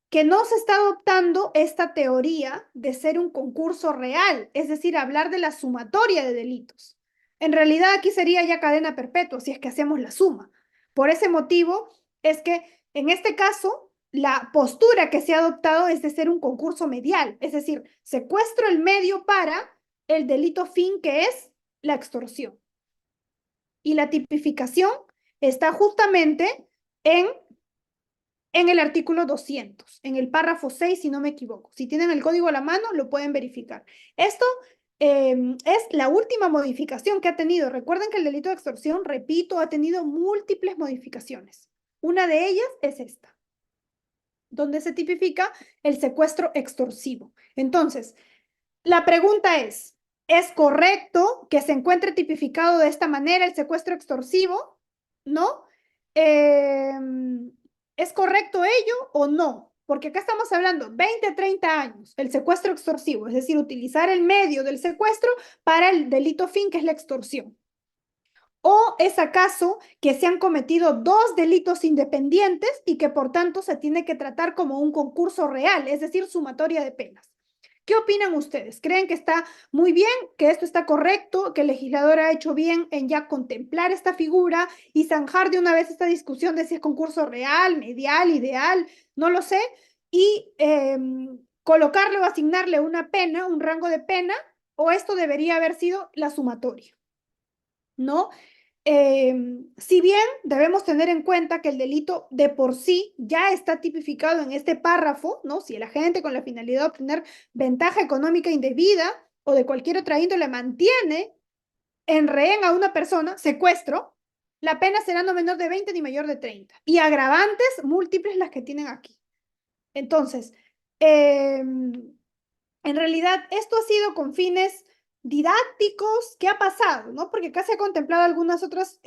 que no se está adoptando esta teoría de ser un concurso real, es decir, hablar de la sumatoria de delitos. En realidad aquí sería ya cadena perpetua si es que hacemos la suma. Por ese motivo es que en este caso la postura que se ha adoptado es de ser un concurso medial, es decir, secuestro el medio para el delito fin que es la extorsión. Y la tipificación está justamente en el artículo 200, en el párrafo 6, si no me equivoco. Si tienen el código a la mano, lo pueden verificar. Esto es la última modificación que ha tenido. Recuerden que el delito de extorsión, repito, ha tenido múltiples modificaciones. Una de ellas es esta, donde se tipifica el secuestro extorsivo. Entonces, la pregunta ¿es correcto que se encuentre tipificado de esta manera el secuestro extorsivo? ¿No? ¿Es correcto ello o no? Porque acá estamos hablando 20 a 30 años, el secuestro extorsivo, es decir, utilizar el medio del secuestro para el delito fin, que es la extorsión. ¿O es acaso que se han cometido dos delitos independientes y que por tanto se tiene que tratar como un concurso real, es decir, sumatoria de penas? ¿Qué opinan ustedes? ¿Creen que está muy bien, que esto está correcto, que el legislador ha hecho bien en ya contemplar esta figura y zanjar de una vez esta discusión de si es concurso real, medial, ideal, no lo sé, y colocarle o asignarle una pena, un rango de pena, o esto debería haber sido la sumatoria, ¿no? Si bien debemos tener en cuenta que el delito de por sí ya está tipificado en este párrafo, ¿no? Si el agente con la finalidad de obtener ventaja económica indebida o de cualquier otra índole mantiene en rehén a una persona, secuestro, la pena será no menor de 20 ni mayor de 30. Y agravantes múltiples las que tienen aquí. Entonces, en realidad, esto ha sido con fines didácticos. ¿Qué ha pasado? ¿No? Porque acá se ha contemplado algunos otros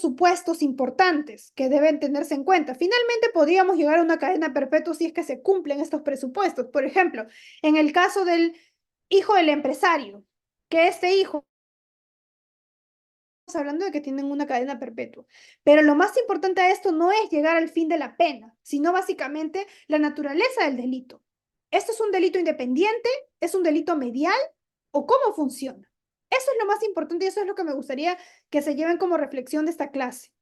supuestos importantes que deben tenerse en cuenta. Finalmente, podríamos llegar a una cadena perpetua si es que se cumplen estos presupuestos. Por ejemplo, en el caso del hijo del empresario, que este hijo, estamos hablando de que tienen una cadena perpetua. Pero lo más importante de esto no es llegar al fin de la pena, sino básicamente la naturaleza del delito. ¿Esto es un delito independiente? ¿Es un delito medial? ¿O cómo funciona? Eso es lo más importante y eso es lo que me gustaría que se lleven como reflexión de esta clase.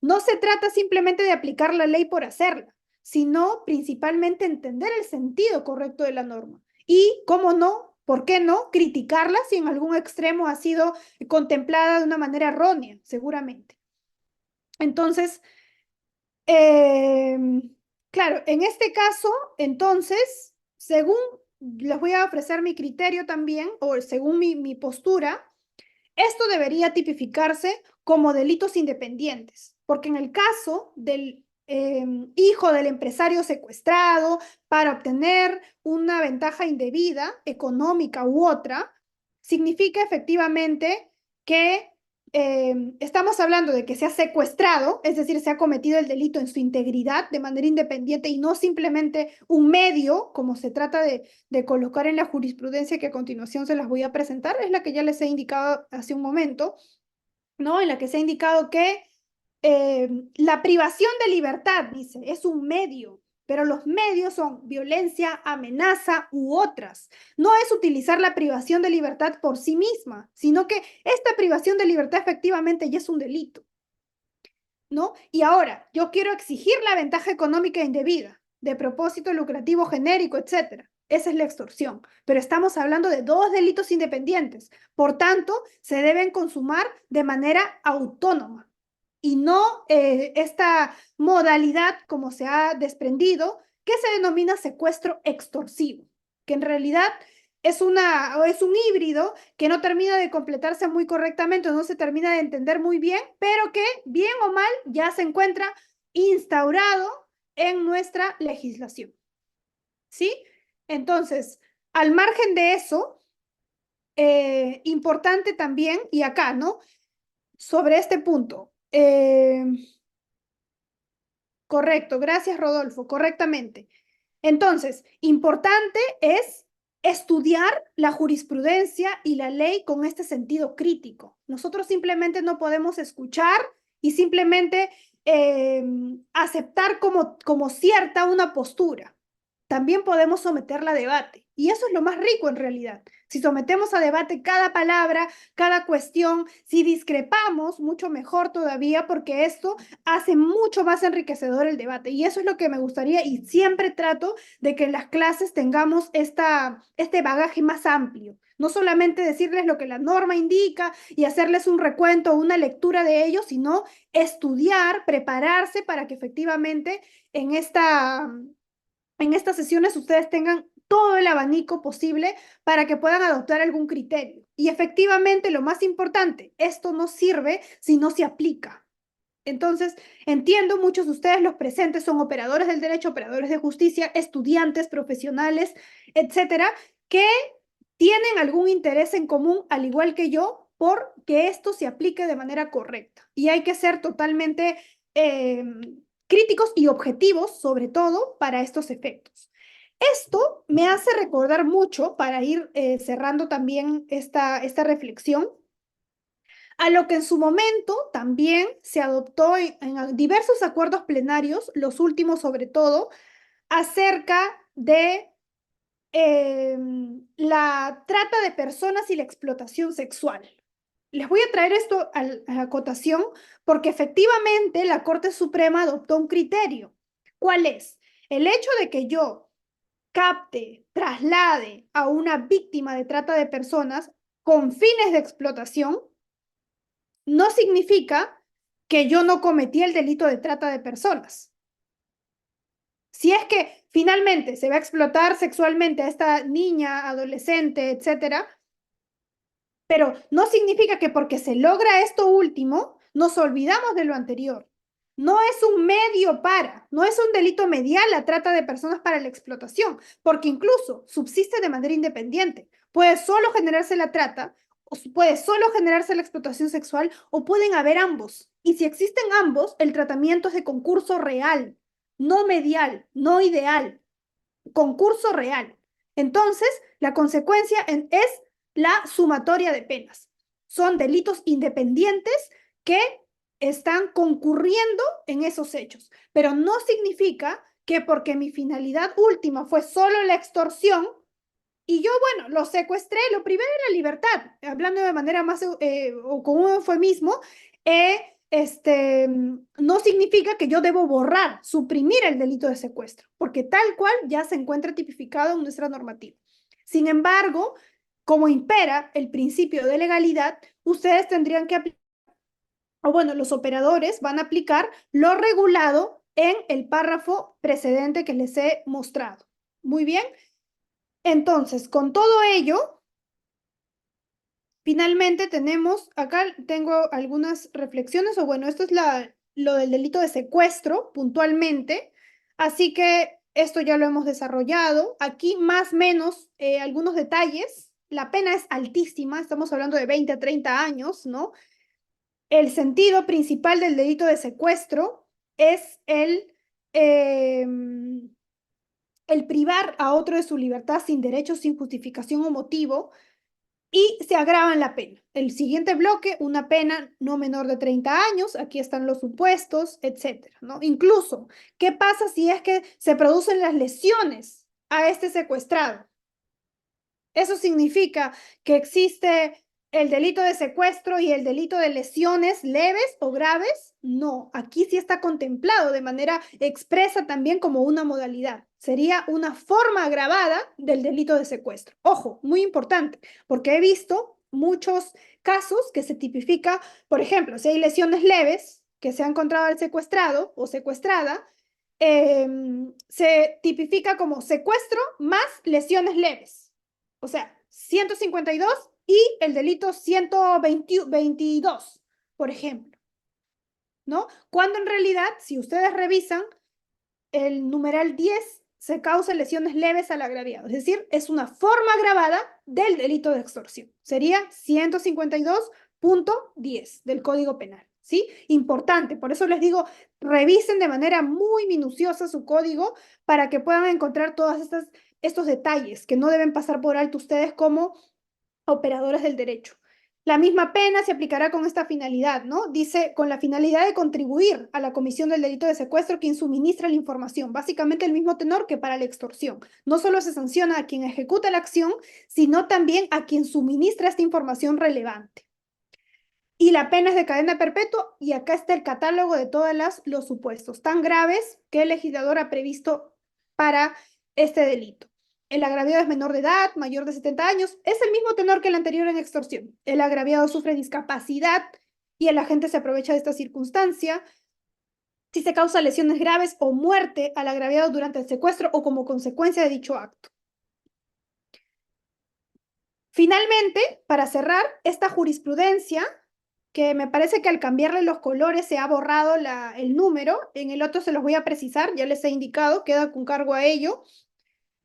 No se trata simplemente de aplicar la ley por hacerla, sino principalmente entender el sentido correcto de la norma. Y, cómo no, ¿por qué no? Criticarla si en algún extremo ha sido contemplada de una manera errónea, seguramente. Entonces, claro, en este caso, entonces, según les voy a ofrecer mi criterio también, o según mi postura, esto debería tipificarse como delitos independientes, porque en el caso del hijo del empresario secuestrado para obtener una ventaja indebida, económica u otra, significa efectivamente que estamos hablando de que se ha secuestrado, es decir, se ha cometido el delito en su integridad de manera independiente y no simplemente un medio, como se trata de colocar en la jurisprudencia que a continuación se las voy a presentar, es la que ya les he indicado hace un momento, ¿no? En la que se ha indicado que la privación de libertad, dice, es un medio, pero los medios son violencia, amenaza u otras. No es utilizar la privación de libertad por sí misma, sino que esta privación de libertad efectivamente ya es un delito, ¿no? Y ahora, yo quiero exigir la ventaja económica indebida, de propósito lucrativo genérico, etcétera. Esa es la extorsión. Pero estamos hablando de dos delitos independientes. Por tanto, se deben consumar de manera autónoma y no esta modalidad, como se ha desprendido, que se denomina secuestro extorsivo, que en realidad es un híbrido que no termina de completarse muy correctamente, no se termina de entender muy bien, pero que bien o mal ya se encuentra instaurado en nuestra legislación. ¿Sí? Entonces, al margen de eso, importante también, y acá, ¿no? Sobre este punto. Correcto, gracias Rodolfo, correctamente. Entonces, importante es estudiar la jurisprudencia y la ley con este sentido crítico. Nosotros simplemente no podemos escuchar y simplemente aceptar como cierta una postura. También podemos someterla a debate. Y eso es lo más rico en realidad. Si sometemos a debate cada palabra, cada cuestión, si discrepamos, mucho mejor todavía, porque esto hace mucho más enriquecedor el debate. Y eso es lo que me gustaría y siempre trato de que en las clases tengamos este bagaje más amplio. No solamente decirles lo que la norma indica y hacerles un recuento o una lectura de ello, sino estudiar, prepararse para que efectivamente en estas sesiones ustedes tengan todo el abanico posible para que puedan adoptar algún criterio. Y efectivamente, lo más importante, esto no sirve si no se aplica. Entonces, entiendo, muchos de ustedes, los presentes, son operadores del derecho, operadores de justicia, estudiantes, profesionales, etcétera, que tienen algún interés en común, al igual que yo, por que esto se aplique de manera correcta. Y hay que ser totalmente críticos y objetivos, sobre todo para estos efectos. Esto me hace recordar mucho, para ir cerrando también esta reflexión, a lo que en su momento también se adoptó en diversos acuerdos plenarios, los últimos sobre todo, acerca de la trata de personas y la explotación sexual. Les voy a traer esto a la acotación porque efectivamente la Corte Suprema adoptó un criterio. ¿Cuál es? El hecho de que yo capte, traslade a una víctima de trata de personas con fines de explotación no significa que yo no cometí el delito de trata de personas. Si es que finalmente se va a explotar sexualmente a esta niña, adolescente, etcétera, pero no significa que porque se logra esto último, nos olvidamos de lo anterior. No es un medio para, no es un delito medial la trata de personas para la explotación, porque incluso subsiste de manera independiente. Puede solo generarse la trata, o puede solo generarse la explotación sexual, o pueden haber ambos. Y si existen ambos, el tratamiento es de concurso real, no medial, no ideal, concurso real. Entonces, la consecuencia es la sumatoria de penas. Son delitos independientes que están concurriendo en esos hechos, pero no significa que porque mi finalidad última fue solo la extorsión y yo, bueno, lo secuestré, lo privé de la libertad, hablando de manera más o con un eufemismo, no significa que yo debo borrar, suprimir el delito de secuestro, porque tal cual ya se encuentra tipificado en nuestra normativa. Sin embargo, como impera el principio de legalidad, ustedes tendrían que aplicar, o bueno, los operadores van a aplicar lo regulado en el párrafo precedente que les he mostrado. Muy bien. Entonces, con todo ello, finalmente tenemos, acá tengo algunas reflexiones, o bueno, esto es lo del delito de secuestro puntualmente, así que esto ya lo hemos desarrollado. Aquí más o menos algunos detalles. La pena es altísima, estamos hablando de 20 a 30 años, ¿no? El sentido principal del delito de secuestro es eh, el privar a otro de su libertad sin derecho, sin justificación o motivo, y se agravan la pena. El siguiente bloque, una pena no menor de 30 años, aquí están los supuestos, etcétera, ¿no? Incluso, ¿qué pasa si es que se producen las lesiones a este secuestrado? ¿Eso significa que existe el delito de secuestro y el delito de lesiones leves o graves? No, aquí sí está contemplado de manera expresa también como una modalidad. Sería una forma agravada del delito de secuestro. Ojo, muy importante, porque he visto muchos casos que se tipifica, por ejemplo, si hay lesiones leves que se ha encontrado al secuestrado o secuestrada, se tipifica como secuestro más lesiones leves. O sea, 152 y el delito 122, por ejemplo, ¿no? Cuando en realidad, si ustedes revisan, el numeral 10 se causan lesiones leves al agraviado, es decir, es una forma agravada del delito de extorsión. Sería 152.10 del Código Penal, ¿sí? Importante, por eso les digo, revisen de manera muy minuciosa su código para que puedan encontrar todos estos detalles que no deben pasar por alto ustedes como operadores del derecho. La misma pena se aplicará con esta finalidad, ¿no? Dice, con la finalidad de contribuir a la comisión del delito de secuestro quien suministra la información. Básicamente el mismo tenor que para la extorsión. No solo se sanciona a quien ejecuta la acción, sino también a quien suministra esta información relevante. Y la pena es de cadena perpetua, y acá está el catálogo de todos los supuestos tan graves que el legislador ha previsto para este delito. El agraviado es menor de edad, mayor de 70 años, es el mismo tenor que el anterior en extorsión. El agraviado sufre discapacidad y el agente se aprovecha de esta circunstancia. Si se causa lesiones graves o muerte al agraviado durante el secuestro o como consecuencia de dicho acto. Finalmente, para cerrar, esta jurisprudencia, que me parece que al cambiarle los colores se ha borrado el número, en el otro se los voy a precisar, ya les he indicado, queda con cargo a ello.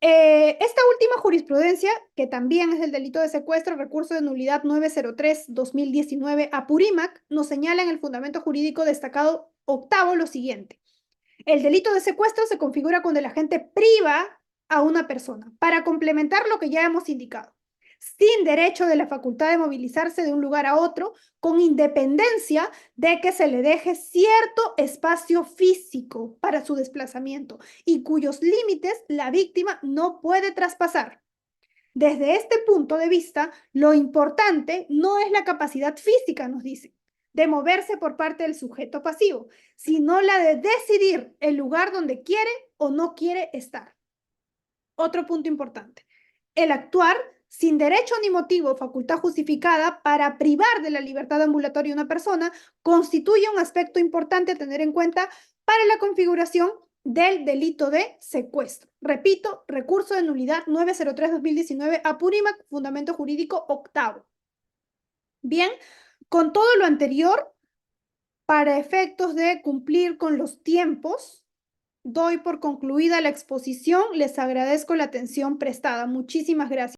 Esta última jurisprudencia, que también es del delito de secuestro, recurso de nulidad 903-2019 Apurímac, nos señala en el fundamento jurídico destacado octavo lo siguiente. El delito de secuestro se configura cuando el agente priva a una persona, para complementar lo que ya hemos indicado, sin derecho de la facultad de movilizarse de un lugar a otro, con independencia de que se le deje cierto espacio físico para su desplazamiento y cuyos límites la víctima no puede traspasar. Desde este punto de vista, lo importante no es la capacidad física, nos dice, de moverse por parte del sujeto pasivo, sino la de decidir el lugar donde quiere o no quiere estar. Otro punto importante, el actuar sin derecho ni motivo o facultad justificada para privar de la libertad ambulatoria a una persona constituye un aspecto importante a tener en cuenta para la configuración del delito de secuestro. Repito, recurso de nulidad 903-2019 Apurímac, fundamento jurídico octavo. Bien, con todo lo anterior, para efectos de cumplir con los tiempos, doy por concluida la exposición. Les agradezco la atención prestada. Muchísimas gracias.